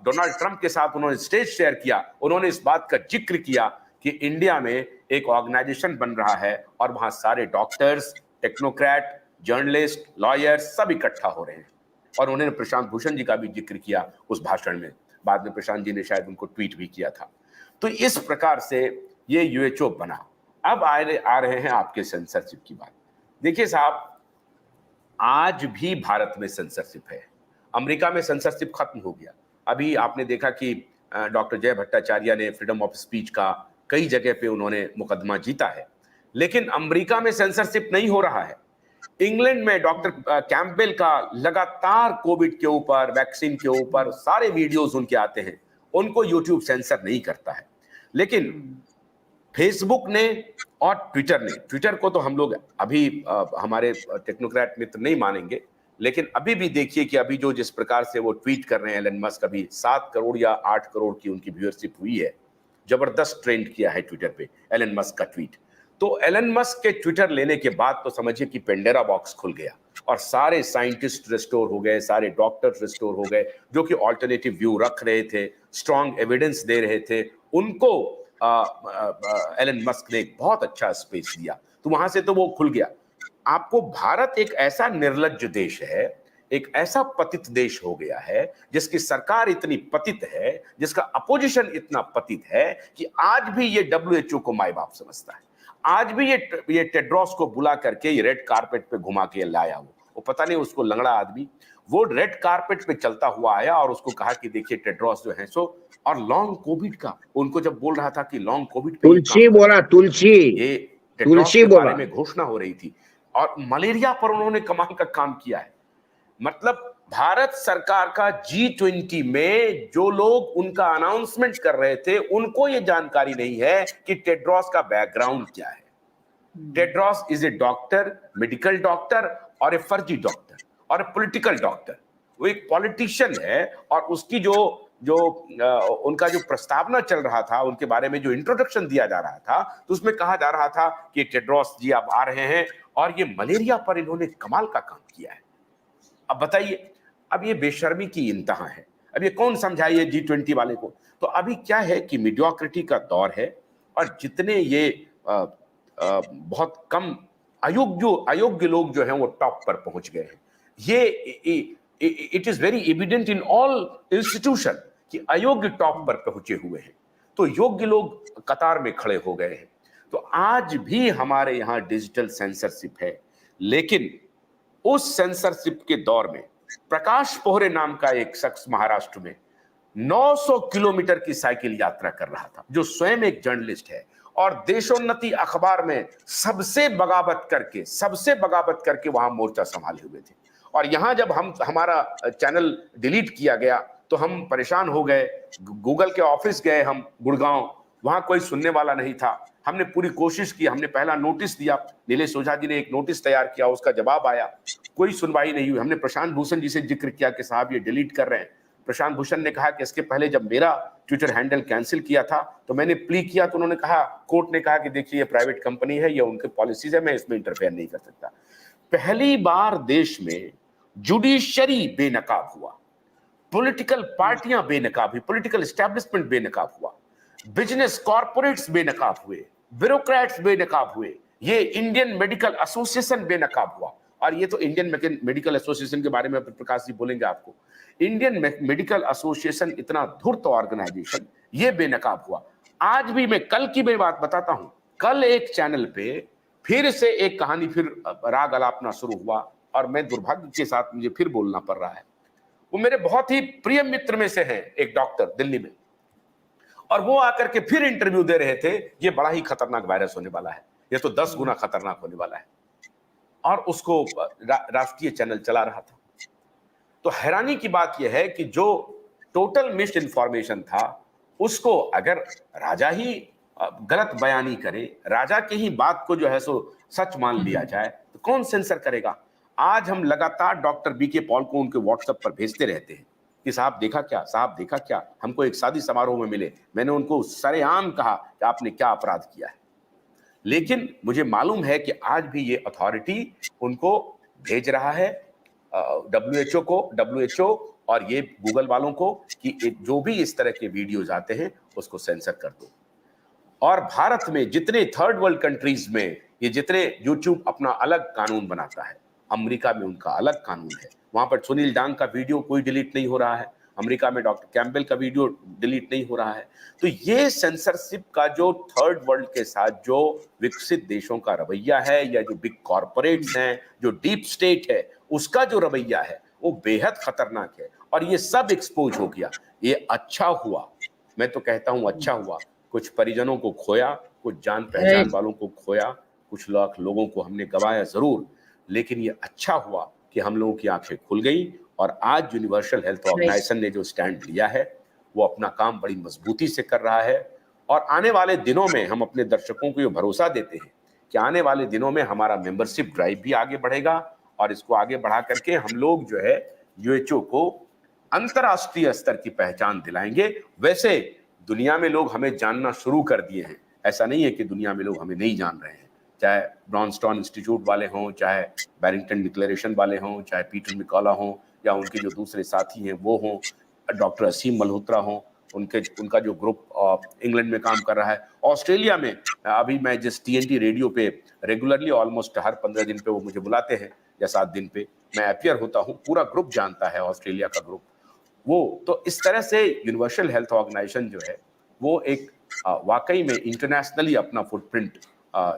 डोनाल्ड ट्रंप के साथ, उन्होंने स्टेज शेयर किया, उन्होंने इस बात का जिक्र किया कि इंडिया में एक ऑर्गेनाइजेशन बन रहा है और वहां सारे डॉक्टर्स, टेक्नोक्रेट, जर्नलिस्ट, लॉयर्स सब इकट्ठा हो रहे हैं। और उन्होंने प्रशांत भूषण जी का भी जिक्र किया उस भाषण में। बाद में प्रशांत जी ने शायद उनको ट्वीट भी किया था। तो इस प्रकार से ये यूएचओ बना। अब आ रहे हैं आपके सेंसरशिप की बात। देखिए साहब, आज भी भारत में सेंसरशिप है। अमेरिका में सेंसरशिप खत्म हो गया। अभी आपने देखा कि डॉक्टर जय भट्टाचार्य ने फ्रीडम ऑफ स्पीच का कई जगह पे उन्होंने मुकदमा जीता है, लेकिन अमेरिका में सेंसरशिप नहीं हो रहा है। इंग्लैंड में डॉक्टर कैंपबेल का लगातार कोविड के ऊपर, वैक्सीन के ऊपर सारे वीडियोस उनके आते हैं, उनको यूट्यूब सेंसर नहीं करता है। लेकिन फेसबुक ने और ट्विटर को तो हम लोग अभी हमारे टेक्नोक्रेट मित्र नहीं मानेंगे, लेकिन अभी भी देखिए कि अभी जो जिस प्रकार से वो ट्वीट कर रहे हैं, एलन मस्क, अभी 7 करोड़ या 8 करोड़ की उनकी व्यूअरशिप हुई है। जबरदस्त ट्रेंड किया है ट्विटर पे एलन मस्क का ट्वीट। तो एलन मस्क के ट्विटर लेने के बाद तो समझिए कि पेंडेरा बॉक्स खुल गया और सारे साइंटिस्ट रिस्टोर हो गए, सारे डॉक्टर्स रिस्टोर हो गए, जो कि ऑल्टरनेटिव व्यू रख रहे थे, स्ट्रॉन्ग एविडेंस दे रहे थे, उनको एलन मस्क ने एक बहुत अच्छा स्पेस दिया, तो वहां से तो वो खुल गया। आपको भारत एक ऐसा निर्लज्ज देश है, एक ऐसा पतित देश हो गया है, जिसकी सरकार इतनी पतित है, जिसका अपोजिशन इतना पतित है कि आज भी ये WHO को माई बाप समझता है। आज भी ये टेड्रोस को बुला करके ये रेड कारपेट पे घुमा के लाया, वो पता नहीं उसको लंगड़ा आदमी, वो रेड कारपेट पे चलता हुआ आया और उसको कहा कि देखिए टेड्रोस जो है सो, और लॉन्ग कोविड का उनको जब बोल रहा था कि लॉन्ग कोविड तुलसी बोला, तुलसी, ये तुलसी के बोला, बारे में घोषणा हो रही थी, और मलेरिया पर उन्होंने कमाल का काम किया है। मतलब भारत सरकार का G20 में जो लोग उनका अनाउंसमेंट कर रहे थे, उनको ये जानकारी नहीं है कि टेड्रोस का बैकग्राउंड क्या है। Tedros is a doctor, medical doctor, और ए फर्जी डॉक्टर, और ए पॉलिटिकल डॉक्टर। वो एक पॉलिटिशियन है, और उसकी जो उनका जो प्रस्तावना चल रहा था, उनके बारे में जो इंट्रोडक्शन दिया जा रहा था, तो उसमें कहा जा रहा था कि टेड्रोस जी आप आ रहे हैं और ये मलेरिया पर इन्होंने कमाल का काम किया है। अब बताइए, अब ये बेशर्मी की इंतहा है, अब ये कौन समझाइए G20 वाले को। तो अभी क्या है कि मीडियोक्रिटी का दौर है, और जितने ये बहुत कम अयोग्य लोग जो हैं वो टॉप पर पहुंच गए हैं। ये it is very evident in all institution कि अयोग्य टॉप पर पहुंचे हुए हैं, तो योग्य लोग कतार में खड़े हो गए हैं। तो आज भी हमारे यहाँ डिजिटल सेंसरशिप है, लेकिन उस सेंसरशिप के दौर में प्रकाश पोहरे नाम का एक शख्स महाराष्ट्र में 900 किलोमीटर की साइकिल यात्रा कर रहा था, जो स्वयं एक जर्नलिस्ट है, और देशोन्नति अखबार में सबसे बगावत करके वहां मोर्चा संभाले हुए थे। और यहां जब हमारा चैनल डिलीट किया गया तो हम परेशान हो गए, गूगल के ऑफिस गए हम गुड़गांव, वहां कोई सुनने वाला नहीं था। हमने पूरी कोशिश की, हमने पहला नोटिस दिया, नीलेश ओझा जी ने एक नोटिस तैयार किया, उसका जवाब आया, कोई सुनवाई नहीं हुई। हमने प्रशांत भूषण जी से जिक्र किया कि साहब ये डिलीट कर रहे हैं। प्रशांत भूषण ने कहा कि इसके पहले जब मेरा ट्विटर हैंडल कैंसिल किया था तो मैंने प्ली किया, तो उन्होंने कहा, कोर्ट ने कहा कि देखिए ये प्राइवेट कंपनी है, ये उनके पॉलिसीज है, मैं इसमें इंटरफेयर नहीं कर सकता। पहली बार देश में जुडिशरी बेनकाब हुआ, पॉलिटिकल पार्टियां बेनकाब हुई, पॉलिटिकल एस्टैब्लिशमेंट बेनकाब हुआ, बिजनेस कॉर्पोरेट्स बेनकाब हुए, ब्यूरोक्रेट्स बेनकाब हुए, ये इंडियन मेडिकल एसोसिएशन बेनकाब हुआ। और ये तो इंडियन मेडिकल एसोसिएशन के बारे में प्रकाश जी बोलेंगे आपको। इंडियन मेडिकल एसोसिएशन इतना धूर्त ऑर्गेनाइजेशन, ये बेनकाब हुआ। आज भी मैं कल की बात बताता हूं, कल एक चैनल पे फिर से एक कहानी फिर राग अलापना शुरू हुआ, और मैं दुर्भाग्य के साथ मुझे फिर बोलना पड़ रहा है। वो मेरे बहुत ही प्रिय मित्र में से हैं, एक डॉक्टर दिल्ली में, और वो आकर के फिर इंटरव्यू दे रहे थे, ये बड़ा ही खतरनाक वायरस होने वाला है, ये तो 10 गुना खतरनाक होने वाला है, और उसको राष्ट्रीय चैनल चला रहा था। तो हैरानी की बात यह है कि जो टोटल मिस इन्फॉर्मेशन था, उसको अगर राजा ही गलत बयानी करे, राजा की ही बात को जो है सो सच मान लिया जाए, तो कौन सेंसर करेगा। आज हम लगातार डॉक्टर BK पॉल को उनके व्हाट्सएप पर भेजते रहते हैं कि साहब देखा क्या, साहब देखा क्या। हमको एक शादी समारोह में मिले, मैंने उनको सरेआम कहा कि आपने क्या अपराध किया है, लेकिन मुझे मालूम है कि आज भी ये अथॉरिटी उनको भेज रहा है, WHO और ये गूगल वालों को, कि जो भी इस तरह के वीडियोज आते हैं उसको सेंसर कर दो। और भारत में जितने थर्ड वर्ल्ड कंट्रीज में ये जितने YouTube अपना अलग कानून बनाता है, अमेरिका में उनका अलग कानून है, वहां पर सुनील डांग का वीडियो कोई डिलीट नहीं हो रहा है, अमेरिका में डॉक्टर कैम्पबेल का वीडियो डिलीट नहीं हो रहा है। तो ये सेंसरशिप का जो थर्ड वर्ल्ड के साथ जो विकसित देशों का रवैया है, या जो बिग कॉर्पोरेट्स हैं, जो डीप स्टेट है, उसका जो रवैया है वो बेहद खतरनाक है। और ये सब एक्सपोज हो गया। ये अच्छा हुआ, मैं तो कहता हूं अच्छा हुआ, कुछ परिजनों को खोया, कुछ जान पहचान वालों को खोया, कुछ लाख लोगों को हमने गंवाया जरूर, लेकिन ये अच्छा हुआ कि हम लोगों की आंखें खुल गई। और आज यूनिवर्सल हेल्थ ऑर्गेनाइजेशन ने जो स्टैंड लिया है वो अपना काम बड़ी मजबूती से कर रहा है। और आने वाले दिनों में हम अपने दर्शकों को ये भरोसा देते हैं कि आने वाले दिनों में हमारा मेंबरशिप ड्राइव भी आगे बढ़ेगा, और इसको आगे बढ़ा करके हम लोग जो है WHO को अंतरराष्ट्रीय स्तर की पहचान दिलाएंगे। वैसे दुनिया में लोग हमें जानना शुरू कर दिए हैं, ऐसा नहीं है कि दुनिया में लोग हमें नहीं जान रहे हैं, चाहे ब्रॉनस्टॉन इंस्टीट्यूट वाले हों, चाहे बैरिंगटन डिक्लेरेशन वाले हों, चाहे पीटर मिकॉला हों, या उनके जो दूसरे साथी हैं वो हों, डॉक्टर असीम मल्होत्रा हों, उनका जो ग्रुप इंग्लैंड में काम कर रहा है। ऑस्ट्रेलिया में अभी मैं जिस TNT रेडियो पे रेगुलरली ऑलमोस्ट हर 15 दिन पे वो मुझे बुलाते हैं या 7 दिन पे मैं अपीयर होता हूँ, पूरा ग्रुप जानता है ऑस्ट्रेलिया का ग्रुप वो। तो इस तरह से यूनिवर्सल हेल्थ ऑर्गेनाइजेशन जो है वो एक वाकई में इंटरनेशनली अपना फुटप्रिंट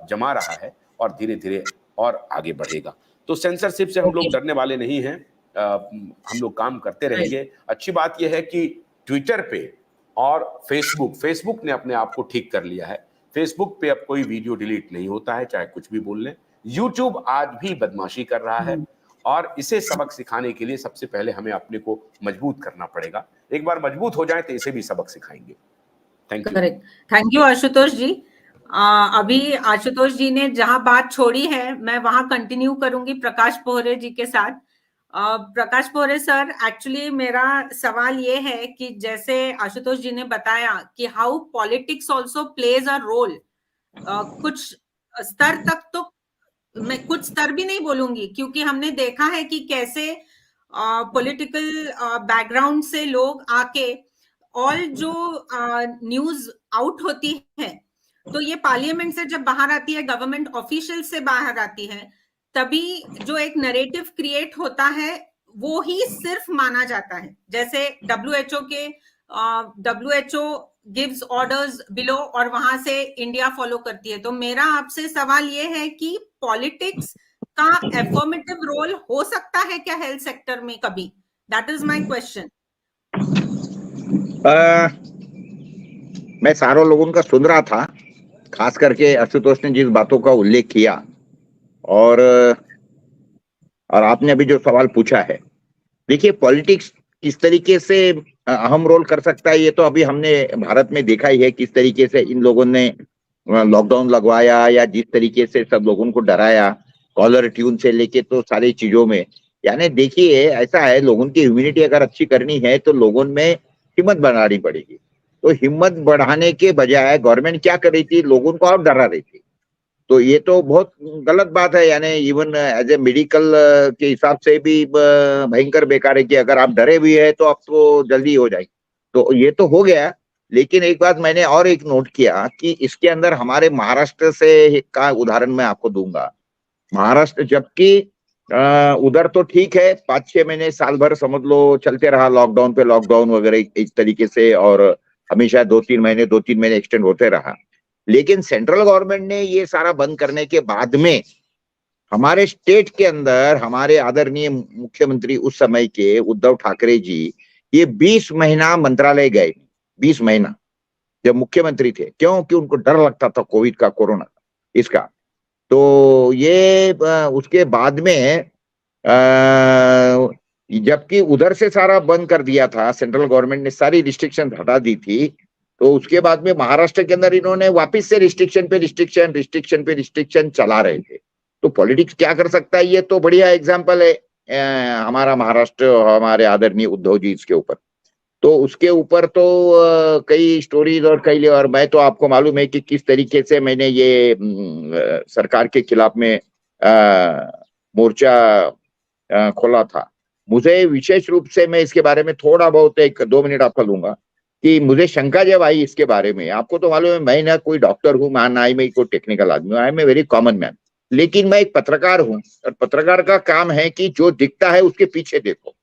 जमा रहा है और धीरे धीरे और आगे बढ़ेगा। तो सेंसरशिप से हम लोग डरने वाले नहीं हैं, हम लोग काम करते रहेंगे। अच्छी बात यह है कि ट्विटर पे और फेसबुक ने अपने आप को ठीक कर लिया है। फेसबुक पे अब कोई वीडियो डिलीट नहीं होता है, चाहे कुछ भी बोल लें। यूट्यूब आज भी बदमाशी कर रहा है और इसे सबक सिखाने के लिए सबसे पहले हमें अपने को मजबूत करना पड़ेगा। एक बार मजबूत हो जाए तो इसे भी सबक सिखाएंगे। Thank you. Correct, thank you Ashutosh ji. अभी आशुतोष जी ने जहां बात छोड़ी है मैं वहां कंटिन्यू करूंगी प्रकाश पोहरे जी के साथ। प्रकाश पोहरे सर, एक्चुअली मेरा सवाल ये है कि जैसे आशुतोष जी ने बताया कि how politics also plays a role, कुछ स्तर तक, तो मैं कुछ स्तर भी नहीं बोलूंगी क्योंकि हमने देखा है कि कैसे पॉलिटिकल बैकग्राउंड से लोग आके ऑल जो न्यूज आउट होती है तो ये पार्लियामेंट से जब बाहर आती है, गवर्नमेंट ऑफिशियल से बाहर आती है, तभी जो एक नैरेटिव क्रिएट होता है वो ही सिर्फ माना जाता है। जैसे WHO गिव्स ऑर्डर्स बिलो और वहां से इंडिया फॉलो करती है। तो मेरा आपसे सवाल ये है कि पॉलिटिक्स का एफर्मेटिव रोल हो सकता है क्या हेल्थ सेक्टर में कभी? That is my question. मैं सारों लोगों का सुन रहा था, खास करके आशुतोष ने जिस बातों का उल्लेख किया और आपने अभी जो सवाल पूछा है, देखिए पॉलिटिक्स किस तरीके से अहम रोल कर सकता है ये तो अभी हमने भारत में देखा ही है। किस तरीके से इन लोगों ने लॉकडाउन लगवाया या जिस तरीके से सब लोगों को डराया, कॉलर ट्यून से लेके तो सारी चीजों में। यानी देखिए ऐसा है, लोगों की इम्यूनिटी अगर अच्छी करनी है तो लोगों में हिम्मत बढ़ानी पड़ेगी। तो हिम्मत बढ़ाने के बजाय गवर्नमेंट क्या कर रही थी, लोगों को और डरा रही थी। तो ये तो बहुत गलत बात है। यानी इवन एज ए मेडिकल के हिसाब से भी भयंकर बेकार है कि अगर आप डरे भी है तो आपको जल्दी हो जाएगी। तो ये तो हो गया, लेकिन एक बात मैंने और एक नोट किया कि इसके अंदर हमारे महाराष्ट्र से का उदाहरण मैं आपको दूंगा। महाराष्ट्र जबकि उधर तो ठीक है 5-6 महीने साल भर समझ लो चलते रहा लॉकडाउन पे लॉकडाउन वगैरह इस तरीके से, और हमेशा 2-3 महीने एक्सटेंड होते रहा। लेकिन सेंट्रल गवर्नमेंट ने ये सारा बंद करने के बाद में हमारे स्टेट के अंदर हमारे आदरणीय मुख्यमंत्री उस समय के उद्धव ठाकरे जी ये 20 महीना मंत्रालय गए, 20 महीना जब मुख्यमंत्री थे। क्यों? कि उनको डर लगता था कोविड का, कोरोना इसका। तो ये उसके बाद में जबकि उधर से सारा बंद कर दिया था, सेंट्रल गवर्नमेंट ने सारी रिस्ट्रिक्शन हटा दी थी, तो उसके बाद में महाराष्ट्र के अंदर इन्होंने वापस से रिस्ट्रिक्शन पे रिस्ट्रिक्शन चला रहे थे। तो पॉलिटिक्स क्या कर सकता है, ये तो बढ़िया एग्जांपल है हमारा महाराष्ट्र, हमारे आदरणीय उद्धव जी इसके ऊपर। तो उसके ऊपर तो कई स्टोरीज और मैं तो आपको मालूम है कि किस तरीके से मैंने ये सरकार के खिलाफ में मोर्चा खोला था। मुझे विशेष रूप से मैं इसके बारे में थोड़ा बहुत 1-2 मिनट आपका लूंगा कि मुझे शंका जब आई इसके बारे में। आपको तो मालूम है मैं ना कोई डॉक्टर हूँ, ना ही मैं कोई टेक्निकल आदमी हूँ, I am a very common man. लेकिन मैं एक पत्रकार हूँ और पत्रकार का काम है कि जो दिखता है उसके पीछे देखो,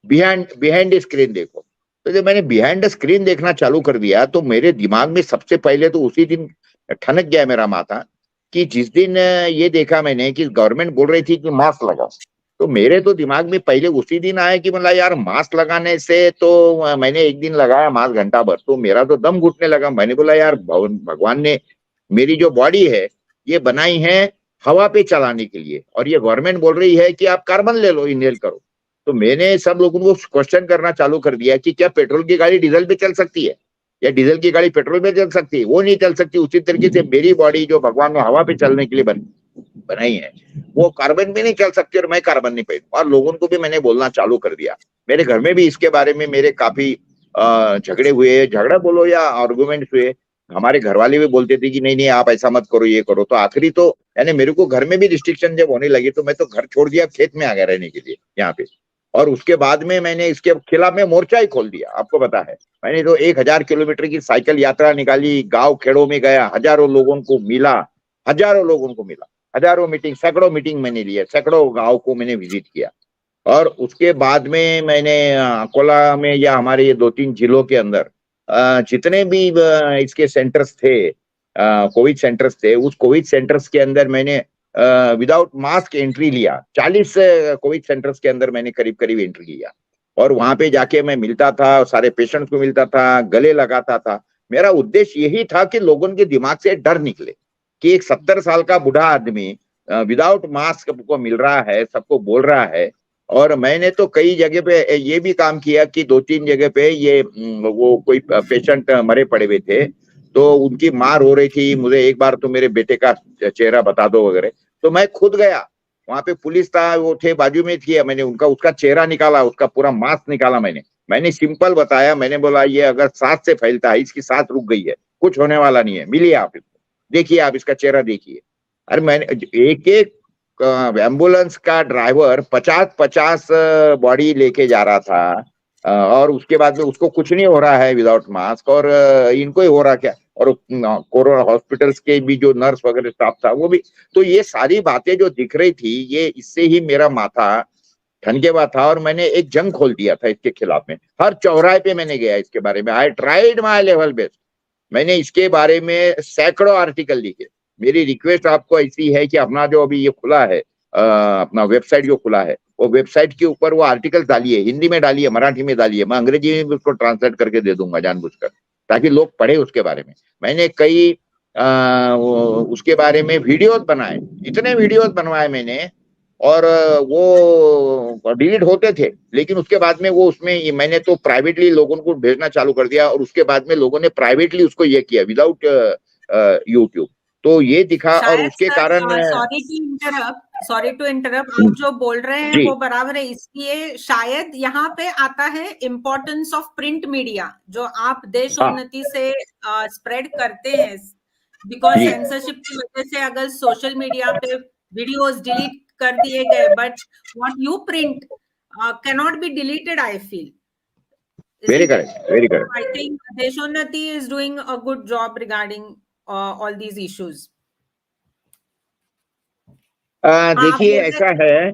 बिहाइंड स्क्रीन देखो। तो जब मैंने बिहाइंड द स्क्रीन देखना चालू कर दिया तो मेरे दिमाग में सबसे पहले तो उसी दिन ठनक गया मेरा माथा कि जिस दिन ये देखा मैंने कि गवर्नमेंट बोल रही थी कि मास्क लगाओ, तो मेरे तो दिमाग में पहले उसी दिन आया कि मतलब यार मास्क लगाने से तो मैंने एक दिन लगाया मास्क घंटा भर, तो मेरा तो दम घुटने लगा। मैंने बोला यार भगवान ने मेरी जो बॉडी है ये बनाई है हवा पे चलाने के लिए, और ये गवर्नमेंट बोल रही है कि आप कार्बन ले लो, इनहेल करो। तो मैंने सब लोगों को क्वेश्चन करना चालू कर दिया कि क्या पेट्रोल की गाड़ी डीजल पे चल सकती है या डीजल की गाड़ी पेट्रोल पे चल सकती है? वो नहीं चल सकती। उसी तरीके से मेरी बॉडी जो भगवान ने हवा पे चलने के लिए बनाई है वो कार्बन में नहीं चल सकती और मैं कार्बन नहीं पहनूं। और लोगों को भी मैंने बोलना चालू कर दिया। मेरे घर में भी इसके बारे में मेरे काफी झगड़े हुए, झगड़ा बोलो या आर्गुमेंट हुए। हमारे घर वाले भी बोलते थे कि नहीं नहीं आप ऐसा मत करो, ये करो। तो आखिरी तो यानी मेरे को घर में भी रिस्ट्रिक्शन जब होने लगी तो मैं तो घर छोड़ दिया, खेत में आ गया रहने के लिए यहाँ पे। और उसके बाद में मैंने इसके खिलाफ में मोर्चा ही खोल दिया। आपको पता है, मैंने तो 1000 किलोमीटर की साइकिल यात्रा निकाली, गांव खेड़ों में गया, हजारों लोगों को मिला, हजारों मीटिंग, सैकड़ों मीटिंग मैंने लिए, सैकड़ों गांव को मैंने विजिट किया। और उसके बाद में मैंने अकोला में या हमारे ये 2-3 जिलों के अंदर जितने भी इसके सेंटर्स थे, कोविड सेंटर्स थे, उस कोविड सेंटर्स के अंदर मैंने विदाउट मास्क एंट्री लिया। 40 कोविड सेंटर्स के अंदर मैंने करीब करीब एंट्री लिया और वहां पे जाके मैं मिलता था, सारे पेशेंट्स को मिलता था, गले लगाता था। मेरा उद्देश्य यही था कि लोगों के दिमाग से डर निकले कि एक 70 साल का बूढ़ा आदमी विदाउट मास्क को मिल रहा है, सबको बोल रहा है। और मैंने तो कई जगह पे ये भी काम किया कि 2-3 जगह पे ये वो कोई पेशेंट मरे पड़े हुए थे, तो उनकी मार हो रही थी, मुझे एक बार तो मेरे बेटे का चेहरा बता दो वगैरह, तो मैं खुद गया वहां पे, पुलिस था, वो थे बाजू में थी, मैंने उसका चेहरा निकाला, उसका पूरा मास्क निकाला। मैंने सिंपल बताया, मैंने बोला ये अगर सांस से फैलता है, इसकी सांस रुक गई है, कुछ होने वाला नहीं है, मिलिए आप इसको, देखिए आप इसका चेहरा देखिए। अरे मैंने एक एम्बुलेंस का ड्राइवर 50-50 बॉडी लेके जा रहा था और उसके बाद में उसको कुछ नहीं हो रहा है विदाउट मास्क, और इनको ही हो रहा क्या। और कोरोना हॉस्पिटल्स के भी जो नर्स वगैरह स्टाफ था वो भी, तो ये सारी बातें जो दिख रही थी, ये इससे ही मेरा माथा ठनके हुआ था और मैंने एक जंग खोल दिया था इसके खिलाफ में। हर चौराहे पे मैंने गया इसके बारे में, I tried my level best. मैंने इसके बारे में सैकड़ों आर्टिकल लिखे। मेरी रिक्वेस्ट आपको ऐसी है कि अपना जो अभी ये खुला है, अपना वेबसाइट जो खुला है, वो वेबसाइट के ऊपर वो आर्टिकल डालिए, हिंदी में डालिए, मराठी में डालिए, मैं अंग्रेजी में भी उसको ट्रांसलेट करके दे दूंगा जानबूझकर, ताकि लोग पढ़े उसके बारे में। मैंने कई उसके बारे में वीडियोस बनाए, इतने वीडियोस बनवाए मैंने, और वो डिलीट होते थे, लेकिन उसके बाद में वो उसमें मैंने तो प्राइवेटली लोगों को भेजना चालू कर दिया, और उसके बाद में लोगों ने प्राइवेटली उसको ये किया विदाउट यूट्यूब, तो ये दिखा। और उसके कारण सॉरी टू इंटरप्ट, आप जो बोल रहे हैं वो बराबर है, इसलिए शायद यहाँ पे आता है इम्पोर्टेंस ऑफ प्रिंट मीडिया, जो आप देश उन्नति से स्प्रेड करते हैं, बिकॉज सेंसरशिप की वजह से अगर सोशल मीडिया पे वीडियोस डिलीट कर दिए गए, but what you print cannot be deleted, I feel. Very correct, very correct. I think Deshunnati is doing a good job regarding all these issues. देखिए ऐसा है,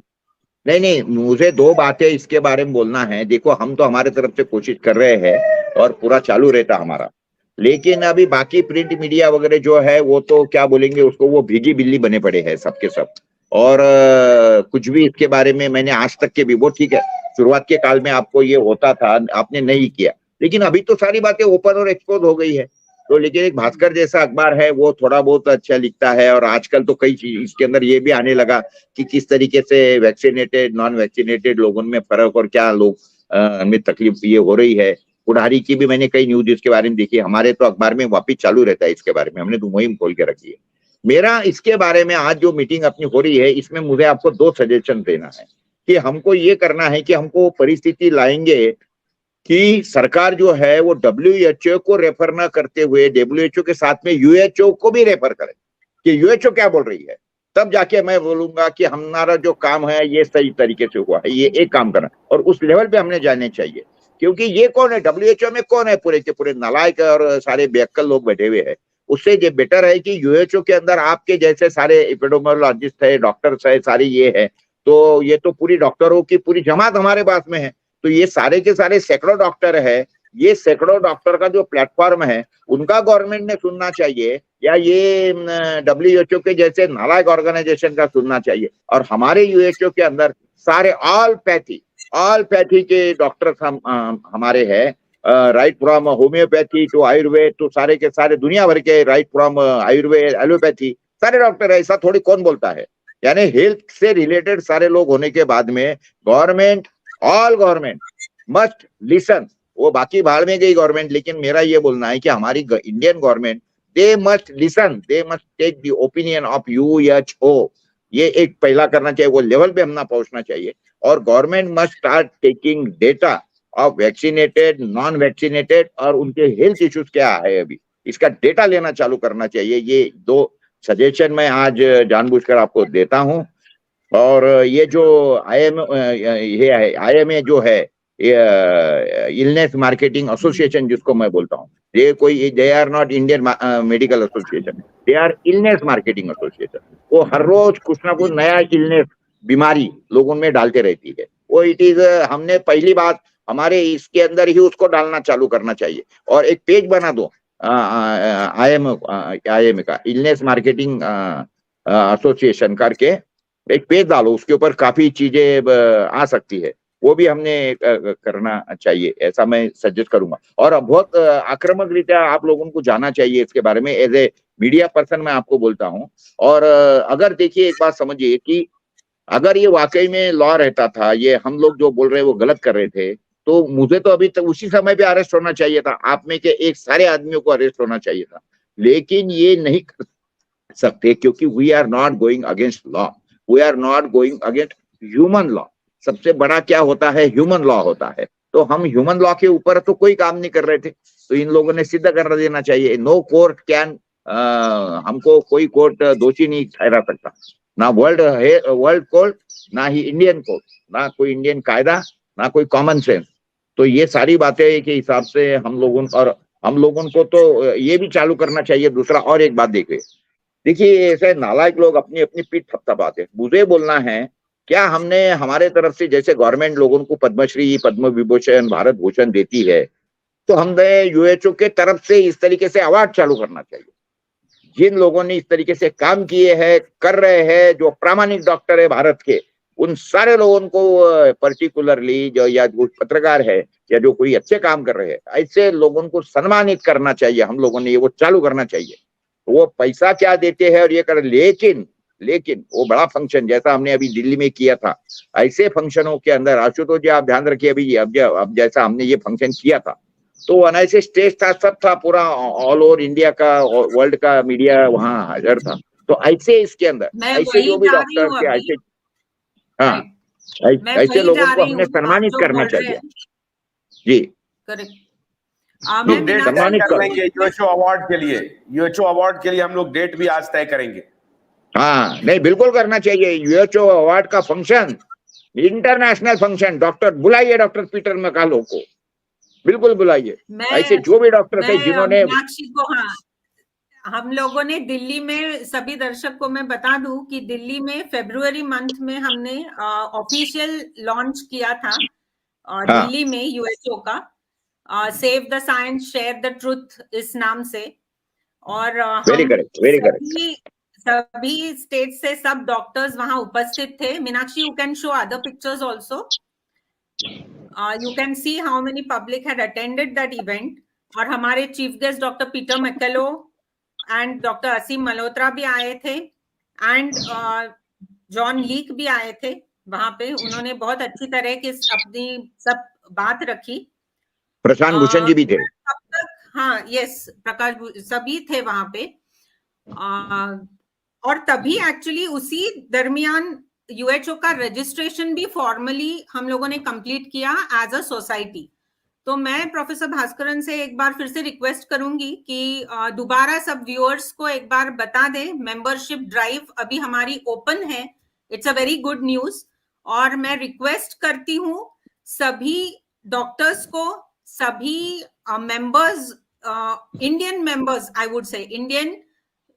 नहीं, मुझे 2 बातें इसके बारे में बोलना है। देखो, हम तो हमारे तरफ से कोशिश कर रहे हैं और पूरा चालू रहता हमारा, लेकिन अभी बाकी प्रिंट मीडिया वगैरह जो है वो तो क्या बोलेंगे उसको, वो भीगी बिल्ली बने पड़े हैं सबके सब। और कुछ भी इसके बारे में मैंने आज तक के भी, वो ठीक है शुरुआत के काल में आपको ये होता था, आपने नहीं किया, लेकिन अभी तो सारी बातें ओपन और एक्सपोज हो गई है। तो लेकिन एक भास्कर जैसा अखबार है, वो थोड़ा बहुत अच्छा लिखता है, और आजकल तो कई चीज इसके अंदर ये भी आने लगा कि किस तरीके से वैक्सीनेटेड नॉन वैक्सीनेटेड लोगों में फर्क, और क्या लोग में तकलीफ ये हो रही है। बुढ़ारी की भी मैंने कई न्यूज इसके बारे में देखी, हमारे तो अखबार में वापिस चालू रहता है इसके बारे में, हमने तो मुहिम खोल के रखी है। मेरा इसके बारे में आज जो मीटिंग अपनी हो रही है, इसमें मुझे आपको 2 सजेशन देना है कि हमको ये करना है कि हमको परिस्थिति लाएंगे कि सरकार जो है वो WHO को रेफर ना करते हुए WHO के साथ में UHO को भी रेफर करे कि UHO क्या बोल रही है, तब जाके मैं बोलूंगा कि हमारा जो काम है ये सही तरीके से हुआ है। ये एक काम करना, और उस लेवल पे हमने जाने चाहिए, क्योंकि ये कौन है, WHO में कौन है, पूरे के पूरे नालायक और सारे बेअक्कल लोग बैठे हुए हैं। उससे ये बेटर है कि UHO के अंदर आपके जैसे सारे एपिडेमियोलॉजिस्ट है, डॉक्टर्स है, सारी ये है, तो ये तो पूरी डॉक्टरों की पूरी जमात हमारे पास में है। तो ये सारे के सारे सैकड़ों डॉक्टर है, ये सैकड़ों डॉक्टर का जो प्लेटफॉर्म है उनका गवर्नमेंट ने सुनना चाहिए, या ये WHO के जैसे नालायक ऑर्गेनाइजेशन का सुनना चाहिए। और हमारे UHO के अंदर सारे ऑल पैथी के डॉक्टर्स हमारे हैं, right from homoeopathy to Ayurveda, तो सारे के सारे दुनिया भर के, राइट फ्रॉम आयुर्वेद एलोपैथी, सारे डॉक्टर है। ऐसा थोड़ी कौन बोलता है, यानी हेल्थ से रिलेटेड सारे लोग होने के बाद में government, all government must listen. वो बाकी भाड़ में गई गवर्नमेंट, लेकिन मेरा ये बोलना है कि हमारी Indian government, they must listen, they must take the opinion of UHO। ये एक पहला करना चाहिए, वो लेवल पे हमना पहुंचना चाहिए। और government must start taking data of vaccinated, non vaccinated, और उनके हेल्थ इश्यूज क्या है अभी, इसका डेटा लेना चालू करना चाहिए। ये 2 सजेशन मैं आज जानबूझकर आपको देता हूं। और ये जो IMA जो है, इलनेस मार्केटिंग एसोसिएशन जिसको मैं बोलता हूँ, ये कोई, they are not Indian medical association, they are illness marketing association. वो हर रोज कुछ ना कुछ नया इलनेस, बीमारी लोगों में डालते रहती है। वो इट इज, हमने पहली बात हमारे इसके अंदर ही उसको डालना चालू करना चाहिए, और एक पेज बना दो IMA का, इलनेस मार्केटिंग एसोसिएशन करके एक पेज डालो, उसके ऊपर काफी चीजें आ सकती है, वो भी हमने करना चाहिए, ऐसा मैं सजेस्ट करूंगा। और बहुत आक्रामक रीत्या आप लोगों को जाना चाहिए इसके बारे में, एज ए मीडिया पर्सन मैं आपको बोलता हूँ। और अगर देखिए, एक बात समझिए कि अगर ये वाकई में लॉ रहता था, ये हम लोग जो बोल रहे हैं वो गलत कर रहे थे, तो मुझे तो अभी तक उसी समय पे अरेस्ट होना चाहिए था, आप में के एक सारे आदमियों को अरेस्ट होना चाहिए था, लेकिन ये नहीं कर सकते, क्योंकि we are not going against law, we are not going against human law. सबसे बड़ा क्या होता है? ह्यूमन लॉ होता है। तो हम ह्यूमन लॉ के ऊपर तो कोई काम नहीं कर रहे थे, तो इन लोगों ने सिद्ध कर देना चाहिए। नो कोर्ट कैन, हमको कोई कोर्ट दोषी नहीं ठहरा सकता, ना वर्ल्ड कोर्ट, ना ही इंडियन कोर्ट, ना कोई इंडियन कायदा, ना कोई कॉमन सेंस। तो ये सारी बातें के हिसाब से हम लोगों को तो ये भी चालू करना चाहिए। दूसरा और एक बात देखिए ऐसे नालायक लोग अपनी अपनी पीठ थपथपाते हैं। मुझे बोलना है, क्या हमने हमारे तरफ से, जैसे गवर्नमेंट लोगों को पद्मश्री, पद्म विभूषण, भारत भूषण देती है, तो हमने WHO के तरफ से इस तरीके से अवार्ड चालू करना चाहिए। जिन लोगों ने इस तरीके से काम किए हैं, कर रहे हैं, जो प्रामाणिक डॉक्टर है भारत के, उन सारे लोगों को पर्टिकुलरली, जो या जो पत्रकार है या जो कोई अच्छे काम कर रहे हैं, ऐसे लोगों को सम्मानित करना चाहिए। हम लोगों ने वो चालू करना चाहिए। वो पैसा क्या देते हैं और ये कर, लेकिन वो बड़ा फंक्शन जैसा हमने अभी दिल्ली में किया था, ऐसे फंक्शनों के अंदर आशुतोष जी आप ध्यान रखिए, अभी अब जैसा हमने ये फंक्शन किया था, तो अनायसे स्टेज था, सब था, पूरा ऑल ओवर इंडिया का, वर्ल्ड का मीडिया वहां हाजिर था। तो ऐसे इसके अंदर ऐसे जो भी डॉक्टर थे, ऐसे ऐसे लोगों को हमने सम्मानित करना चाहिए। जी करेक्ट। हम लोग डेट तय कर लेंगे यूएचओ अवार्ड के लिए, यूएचओ अवार्ड के लिए हम लोग डेट भी आज तय करेंगे। हाँ, नहीं बिल्कुल करना चाहिए। यूएचओ अवार्ड का फंक्शन, इंटरनेशनल फंक्शन, डॉक्टर बुलाइए, डॉक्टर पीटर मैकालो को बिल्कुल बुलाइए। ऐसे जो भी डॉक्टर थे जिन्होंने, मीनाक्षी को, हाँ, हम लोगों ने दिल्ली में, सभी दर्शक को मैं बता दूं कि दिल्ली में फरवरी मंथ में हमने ऑफिशियल लॉन्च किया था दिल्ली में यूएचओ का, save the science share the truth इस नाम से। और वेरी करेक्ट, सभी स्टेट से सब डॉक्टर्स वहां उपस्थित थे। Meenakshi, you can show other pictures also, you can see how many public had attended that event. और हमारे chief guest doctor Peter McCullough and doctor Aseem Malhotra भी आए थे, एंड जॉन लीक भी आए थे वहां पे। उन्होंने बहुत अच्छी तरह की अपनी सब बात रखी। प्रशांत भूषण जी भी थे। हाँ, यस, प्रकाश, सभी थे वहां पे। और तभी एक्चुअली उसी दरमियान यूएचओ का रजिस्ट्रेशन भी फॉर्मली हम लोगों ने कंप्लीट किया एज अ सोसाइटी। तो मैं प्रोफेसर भास्करन से एक बार फिर से रिक्वेस्ट करूंगी कि दोबारा सब व्यूअर्स को एक बार बता दें, मेंबरशिप ड्राइव अभी हमारी ओपन है। It's a very good news. और मैं रिक्वेस्ट करती हूँ सभी डॉक्टर्स को, सभी members, Indian members, I would say Indian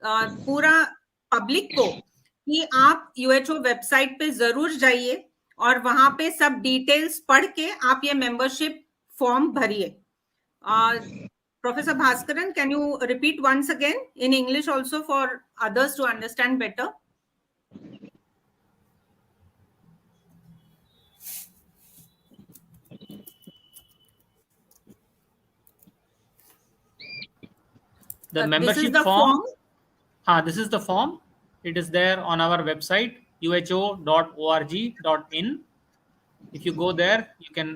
पूरा पब्लिक को, कि आप यूएचओ वेबसाइट पे जरूर जाइए और वहां पे सब डिटेल्स पढ़ के आप ये मेंबरशिप फॉर्म भरिए। Professor Bhaskaran, can you repeat once again in English also for others to understand better? The membership form. This is the form. It is there on our website, uho.org.in. If you go there, you can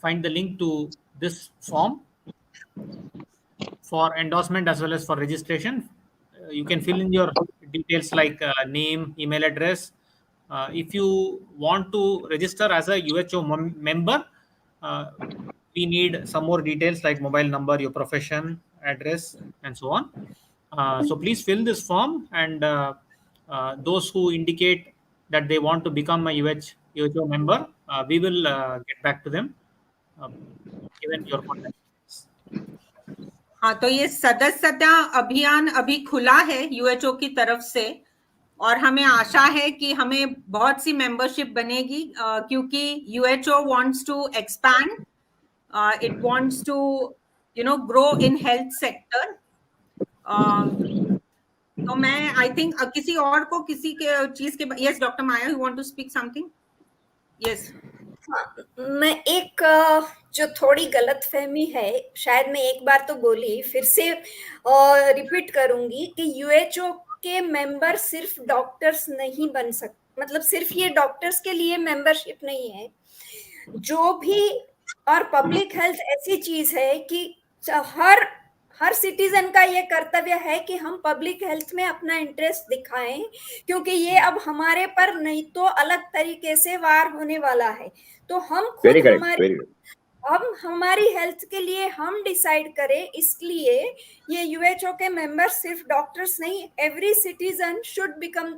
find the link to this form for endorsement as well as for registration. You can fill in your details like name, email address. If you want to register as a UHO member, we need some more details like mobile number, your profession, address, and so on. So please fill this form, and those who indicate that they want to become a UHO member, we will get back to them given your contact. हाँ, तो ये सदस्यता अभियान अभी खुला है यूएचओ की तरफ से और हमें आशा है कि हमें बहुत सी मेंबरशिप बनेगी क्योंकि UHO wants to expand, it wants to grow in health sector. तो मैं आई थिंक किसी और को किसी के चीज के yes doctor Maya, you want to speak something? Yes. मैं एक जो थोड़ी गलतफहमी है, शायद मैं एक बार तो बोली, फिर से रिपीट करूंगी कि यूएचओ के मेंबर सिर्फ डॉक्टर्स नहीं बन सकते, मतलब सिर्फ ये डॉक्टर्स के लिए मेंबरशिप नहीं है। जो भी और पब्लिक हेल्थ ऐसी चीज है कि हर सिटीजन का ये कर्तव्य है कि हम पब्लिक हेल्थ में अपना इंटरेस्ट दिखाएं, क्योंकि ये अब हमारे पर नहीं तो अलग तरीके से वार होने वाला है। तो हम खुद हमारी हेल्थ के लिए हम डिसाइड करें। इसलिए ये यूएचओ के मेंबर सिर्फ डॉक्टर्स नहीं, एवरी सिटीजन शुड बिकम,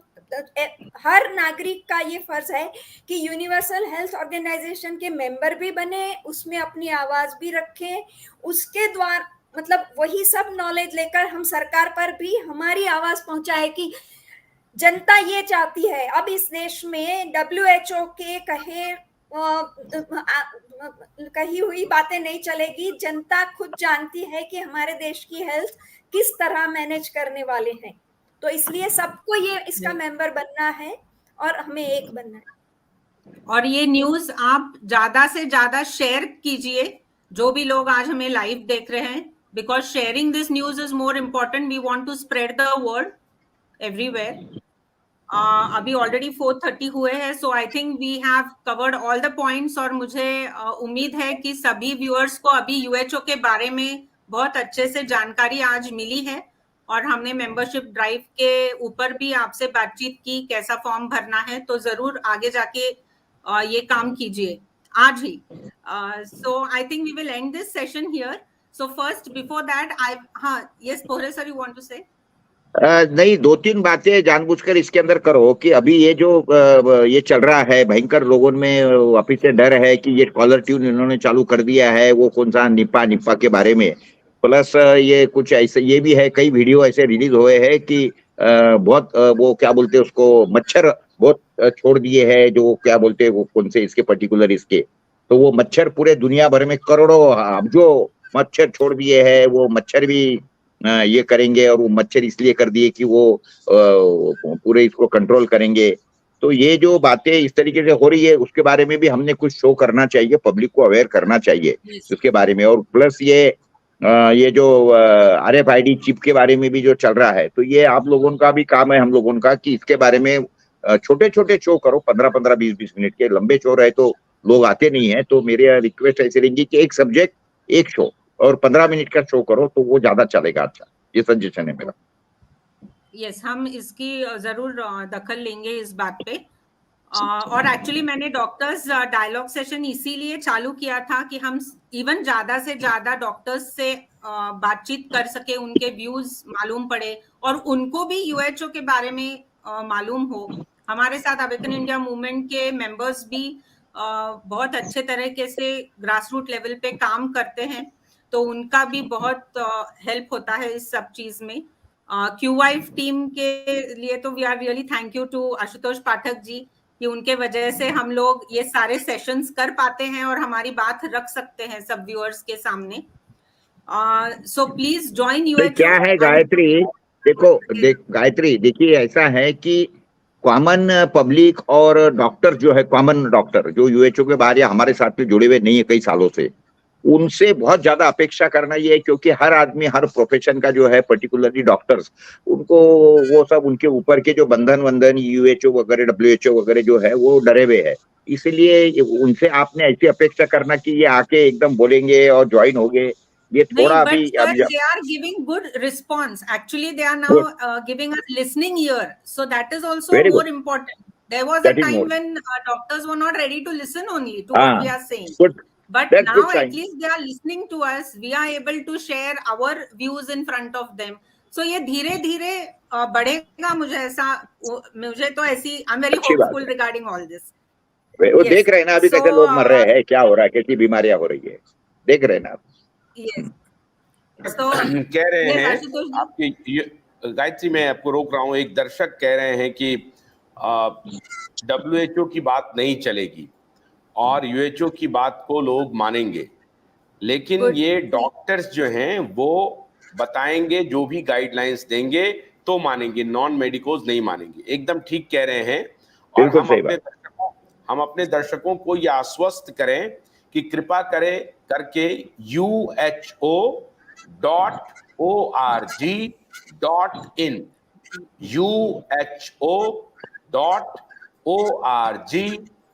हर नागरिक का ये फर्ज है कि यूनिवर्सल हेल्थ ऑर्गेनाइजेशन के मेंबर भी बने, उसमें अपनी आवाज भी रखें, उसके द्वारा मतलब वही सब नॉलेज लेकर हम सरकार पर भी हमारी आवाज पहुंचाए कि जनता ये चाहती है। अब इस देश में WHO के कही हुई बातें नहीं चलेगी, जनता खुद जानती है कि हमारे देश की हेल्थ किस तरह मैनेज करने वाले हैं। तो इसलिए सबको ये इसका मेंबर बनना है और हमें एक बनना है। और ये न्यूज आप ज्यादा से ज्यादा शेयर कीजिए, जो भी लोग आज हमें लाइव देख रहे हैं, because sharing this news is more important. We want to spread the word everywhere. अभी ऑलरेडी 4:30 हुए हैं, so I think we have covered all the points. और मुझे उम्मीद है कि सभी व्यूअर्स को अभी यूएचओ के बारे में बहुत अच्छे से जानकारी आज मिली है और हमने मेंबरशिप ड्राइव के ऊपर भी आपसे बातचीत की, कैसा फॉर्म भरना है। तो जरूर आगे जाके ये काम कीजिए आज ही। So I think we will end this session here. So first before that yes Pohare sir, you want to say? नहीं, 2-3 बातें जानबूझकर इसके अंदर करो कि अभी ये जो ये चल रहा है, भयंकर लोगों में वापिस से डर है कि ये कॉलर ट्यून इन्होंने चालू कर दिया है, वो कौन सा निपा के बारे में। प्लस ये कुछ ऐसे ये भी है, कई वीडियो ऐसे रिलीज हुए हैं कि बहुत वो क्या बोलते हैं उसको, मच्छर बहुत छोड़ दिए हैं, जो क्या बोलते हैं वो कौन से इसके पर्टिकुलर इसके, तो वो मच्छर पूरे दुनिया भर में करोड़ों अब जो मच्छर छोड़ दिए हैं, वो मच्छर भी ये करेंगे। और वो मच्छर इसलिए कर दिए कि वो पूरे इसको कंट्रोल करेंगे। तो ये जो बातें इस तरीके से हो रही है, उसके बारे में भी हमने कुछ शो करना चाहिए, पब्लिक को अवेयर करना चाहिए उसके बारे में। और प्लस ये जो RFID चिप के बारे में भी जो चल रहा है, तो ये आप लोगों का भी काम है, हम लोगों का, कि इसके बारे में छोटे छोटे शो करो, 15-15, 20-20 मिनट के। लंबे शो रहे तो लोग आते नहीं है। तो मेरी रिक्वेस्ट ऐसी रहेगी कि एक सब्जेक्ट एक शो और 15 मिनट का शो करो, तो वो ज्यादा चलेगा। अच्छा, ये सजेशन है मेरा। यस, हम इसकी जरूर दखल लेंगे इस बात पे। और एक्चुअली मैंने डॉक्टर्स डायलॉग सेशन इसीलिए चालू किया था कि हम इवन ज्यादा से ज्यादा डॉक्टर्स से बातचीत कर सके, उनके व्यूज मालूम पड़े और उनको भी यूएचओ के बारे में मालूम हो। हमारे साथ अवेकन इंडिया मूवमेंट के मेंबर्स भी बहुत अच्छे तरीके से ग्रास रूट लेवल पे काम करते हैं, तो उनका भी बहुत हेल्प होता है इस सब चीज में। QYF टीम के लिए तो we are really thank you to Ashutosh Pathak ji, कि उनके वजह से हम लोग ये सारे सेशंस कर पाते हैं और हमारी बात रख सकते हैं सब व्यूअर्स के सामने। So please join UHO. क्या है गायत्री, गायत्री देखिए, ऐसा है कि कॉमन पब्लिक और डॉक्टर जो है, कॉमन डॉक्टर जो यूएचओ के बाहर या हमारे साथ में जुड़े हुए नहीं है कई सालों से, उनसे बहुत ज्यादा अपेक्षा करना ये है, क्योंकि हर आदमी हर प्रोफेशन का जो है, पर्टिकुलरली डॉक्टर्स, उनको वो सब उनके ऊपर के जो बंधन यूएचओ वगैरह WHO वगैरह जो है वो डरे हुए है। इसलिए उनसे आपने ऐसी अपेक्षा करना कि ये आके एकदम बोलेंगे और ज्वाइन होंगे, ये थोड़ा अभी they are giving good response. Actually, they are now giving us listening ear. So that is also Very more good. important. There was a time when doctors were not ready to listen only to what we are saying. Good. But That's now good sign. at least they are listening to us. We are able to share our views in front of them. सो ये धीरे धीरे बढ़ेगा, मुझे तो ऐसी I am very अच्छी बात hopeful regarding all this. वो Yes. देख रहे हैं ना अभी So, कैसे लोग मर रहे हैं, क्या हो रहा है, कैसी बीमारियां हो रही है, देख रहे हैं ना आप। yes. So, कह रहे yes, हैं आशुतोष जी। आपके गायत्री, मैं आपको रोक रहा हूँ, एक दर्शक कह रहे हैं कि WHO की बात नहीं चलेगी और WHO की बात को लोग मानेंगे, लेकिन Good. ये डॉक्टर्स जो हैं वो बताएंगे, जो भी गाइडलाइंस देंगे तो मानेंगे, नॉन मेडिकोज नहीं मानेंगे। एकदम ठीक कह रहे हैं। और बिल्कुल सही बात। हम अपने दर्शकों को ये आश्वस्त करें कि कृपा करें करके uho.org.in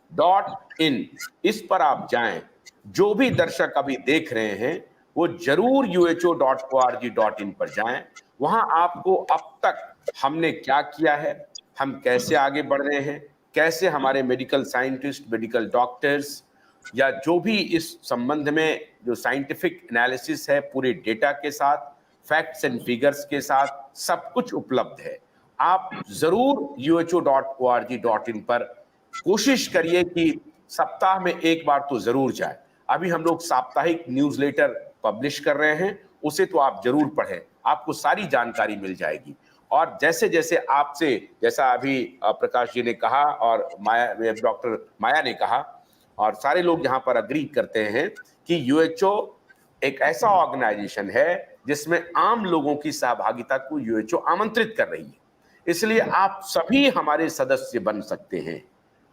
uho.org.in इस पर आप जाएं। जो भी दर्शक अभी देख रहे हैं वो जरूर uho.org.in पर जाएं। वहां आपको अब तक हमने क्या किया है, हम कैसे आगे बढ़ रहे हैं, कैसे हमारे मेडिकल साइंटिस्ट, मेडिकल डॉक्टर्स या जो भी इस संबंध में जो साइंटिफिक एनालिसिस है पूरे डेटा के साथ, फैक्ट्स एंड फिगर्स के साथ सब कुछ उपलब्ध है। आप जरूर uho.org.in पर कोशिश करिए कि सप्ताह में एक बार तो जरूर जाए। अभी हम लोग साप्ताहिक न्यूज़लेटर पब्लिश कर रहे हैं, उसे तो आप जरूर पढ़ें, आपको सारी जानकारी मिल जाएगी। और जैसे जैसे आपसे, जैसा अभी प्रकाश जी ने कहा और डॉक्टर माया ने कहा और सारे लोग यहाँ पर अग्री करते हैं कि यूएचओ एक ऐसा ऑर्गेनाइजेशन है जिसमें आम लोगों की सहभागिता को यूएचओ आमंत्रित कर रही है। इसलिए आप सभी हमारे सदस्य बन सकते हैं।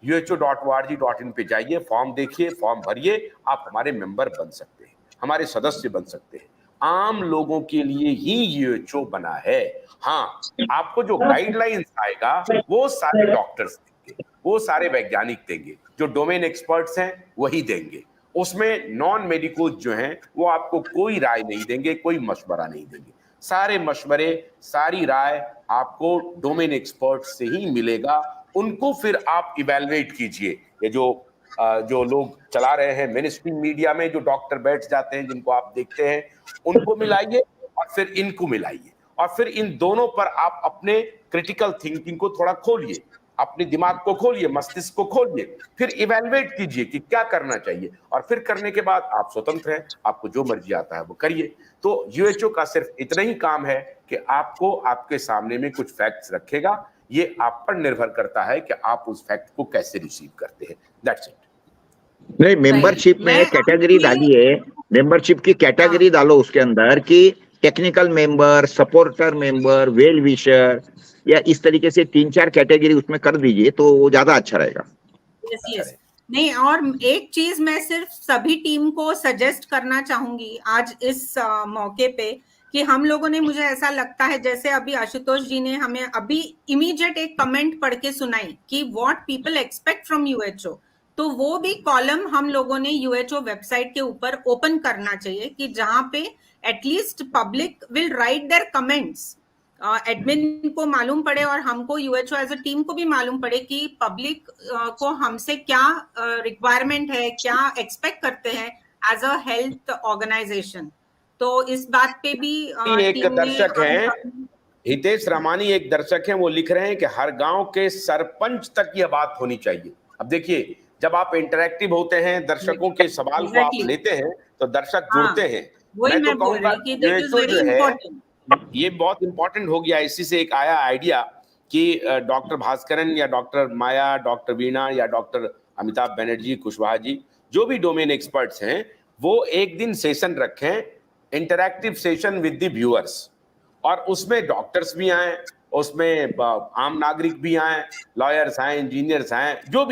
uho.org.in पे जाइए, फॉर्म देखिए, फॉर्म भरिए, आप हमारे मेंबर बन सकते हैं, हमारे सदस्य बन सकते हैं। आम लोगों के लिए ही यूएचओ बना है। हाँ, आपको जो गाइडलाइंस आएगा वो सारे डॉक्टर्स देंगे, वो सारे वैज्ञानिक देंगे, जो डोमेन एक्सपर्ट्स हैं वही देंगे। उसमें नॉन मेडिकल जो हैं वो आपको कोई राय नहीं देंगे, कोई मशवरा नहीं देंगे। सारे मशवरे, सारी राय आपको डोमेन एक्सपर्ट से ही मिलेगा। उनको फिर आप इवैल्यूएट कीजिए। ये जो लोग चला रहे हैं मेन स्ट्रीम मीडिया में, जो डॉक्टर बैठ जाते हैं जिनको आप देखते हैं, उनको मिलाइए और फिर इनको मिलाइए और फिर इन दोनों पर आप अपने क्रिटिकल थिंकिंग को थोड़ा खोलिए, अपने दिमाग को खोलिए, मस्तिष्क को खोलिए, फिर इवैल्यूएट कीजिए कि क्या करना चाहिए और फिर करने के बाद आप स्वतंत्र हैं, आपको जो मर्जी आता है वो करिए। तो यूएचओ का सिर्फ इतना ही काम है कि आपको आपके सामने में कुछ फैक्ट्स रखेगा, ये आप पर निर्भर करता है कि आप उस फैक्ट को कैसे रिसीव करते हैं। That's it. नहीं, मेंबरशिप में कैटेगरी डालिए, मेंबरशिप की कैटेगरी डालो उसके अंदर कि technical member, supporter member, well wisher, या इस तरीके से 3-4 कैटेगरी उसमें कर दीजिए तो वो ज्यादा अच्छा रहेगा। यस नहीं, और एक चीज मैं सिर्फ सभी टीम को सजेस्ट करना चाहूंगी आज इस मौके पे कि हम लोगों ने, मुझे ऐसा लगता है जैसे अभी आशुतोष जी ने हमें अभी इमीडिएट एक कमेंट पढ़ के सुनाई कि व्हाट पीपल एक्सपेक्ट फ्रॉम यूएचओ, तो वो भी कॉलम हम लोगों ने यूएचओ वेबसाइट के ऊपर ओपन करना चाहिए कि जहां पे at least public will write there comments, admin को मालूम पड़े और हमको यूएचओ एज अ टीम को भी मालूम पड़े कि पब्लिक को हमसे क्या रिक्वायरमेंट है, क्या एक्सपेक्ट करते हैं एज अ हेल्थ ऑर्गेनाइजेशन। तो इस बात पे भी एक दर्शक हैं, हितेश रामानी एक दर्शक हैं, वो लिख रहे हैं कि हर गांव के सरपंच तक यह बात होनी चाहिए। अब देखिए, जब आप इंटरैक्टिव होते हैं, दर्शकों के सवाल को आप लेते हैं तो दर्शक जुड़ते हैं। मैं तो कहूँगा जो है ये बहुत इंपॉर्टेंट हो गया। इसी से एक आया आइडिया कि डॉक्टर भास्करन या डॉक्टर माया, डॉक्टर वीणा या डॉक्टर अमिताभ बनर्जी, कुशवाहा जी, जो भी डोमेन एक्सपर्ट्स हैं, वो एक दिन सेशन रखें, interactive session with the viewers, और उसमें डॉक्टर्स भी आए, उसमें आम नागरिक भी आए, लॉयर्स आए, इंजीनियर्स आए, जो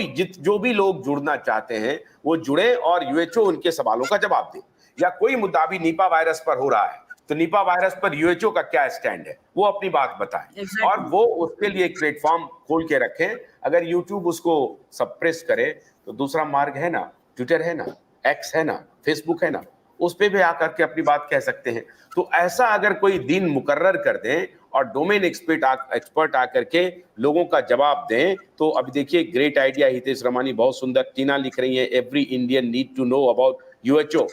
भी लोग जुड़ना चाहते हैं वो जुड़े और यूएचओ उनके सवालों का जवाब दे। या कोई मुद्दा भी निपा वायरस पर हो रहा है तो निपा वायरस पर यूएचओ का क्या स्टैंड है, वो अपनी बात बताएं। और वो उसके लिए एक प्लेटफॉर्म खोल के रखें। अगर यूट्यूब उसको सप्रेस करे तो दूसरा मार्ग है ना, ट्विटर है ना, एक्स है ना, फेसबुक है ना, उस पे भी आकर के अपनी बात कह सकते हैं। तो ऐसा अगर कोई दिन मुकर्रर कर दें और डोमेन एक्सपर्ट आकर के लोगों का जवाब दें, तो अभी देखिए ग्रेट आइडिया हितेश रमानी, बहुत सुंदर। टीना लिख रही है every Indian need to know about UHO.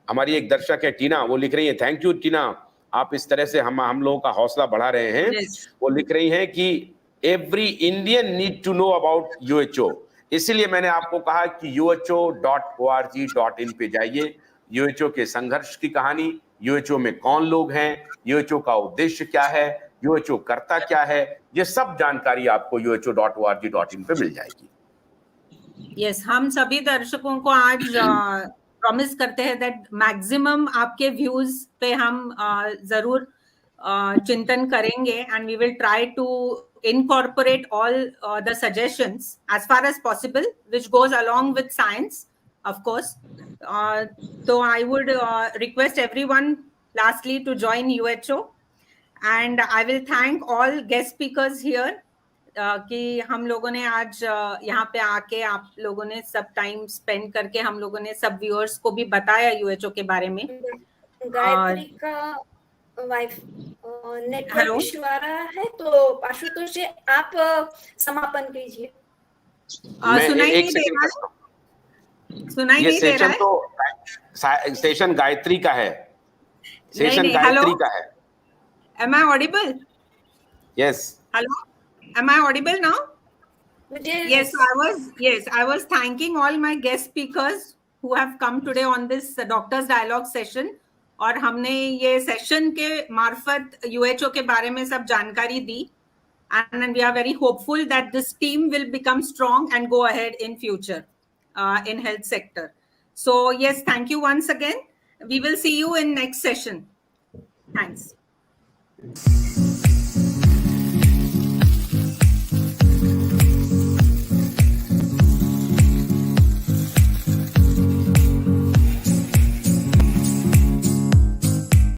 हमारी एक दर्शक है टीना, वो लिख रही है थैंक यू टीना, आप इस तरह से हम लोगों का हौसला बढ़ा रहे हैं। Yes. वो लिख रही हैं कि every Indian need to know about UHO, इसीलिए मैंने आपको कहा कि uho.org.in पे जाइए। यूएचओ के संघर्ष की कहानी, यूएचओ में कौन लोग हैं, यूएचओ का उद्देश्य क्या है, यूएचओ करता क्या है, ये सब जानकारी आपको uho.org.in पे मिल जाएगी। यस, हम सभी दर्शकों को आज प्रॉमिस करते हैं दैट मैक्सिमम आपके व्यूज पे हम जरूर चिंतन करेंगे and we will try to incorporate all the suggestions as far as possible which goes along with science, of course. So I would request everyone lastly to join UHO, and I will thank all guest speakers here कि हम लोगों ने आज यहाँ पे आके आप लोगों ने सब टाइम स्पेंड करके हम लोगों ने सब व्यूअर्स को भी बताया यूएचओ के बारे में। गायत्री का वाइफ नेटवर्क इशू आ रहा है, तो आशुतोष जी आप समापन कीजिए। सुनाई नहीं दे रहा है। तो सेशन गायत्री का है, सेशन गायत्री का है। Am I audible? Yes. Hello. Am I audible now? Yes, I was thanking all my guest speakers who have come today on this Doctors Dialogue session. और हमने ये सेशन के मार्फत यूएचओ के बारे में सब जानकारी दी, and we are very hopeful that this team will become strong and go ahead in future in health sector. So yes, thank you once again. We will see you in next session. Thanks.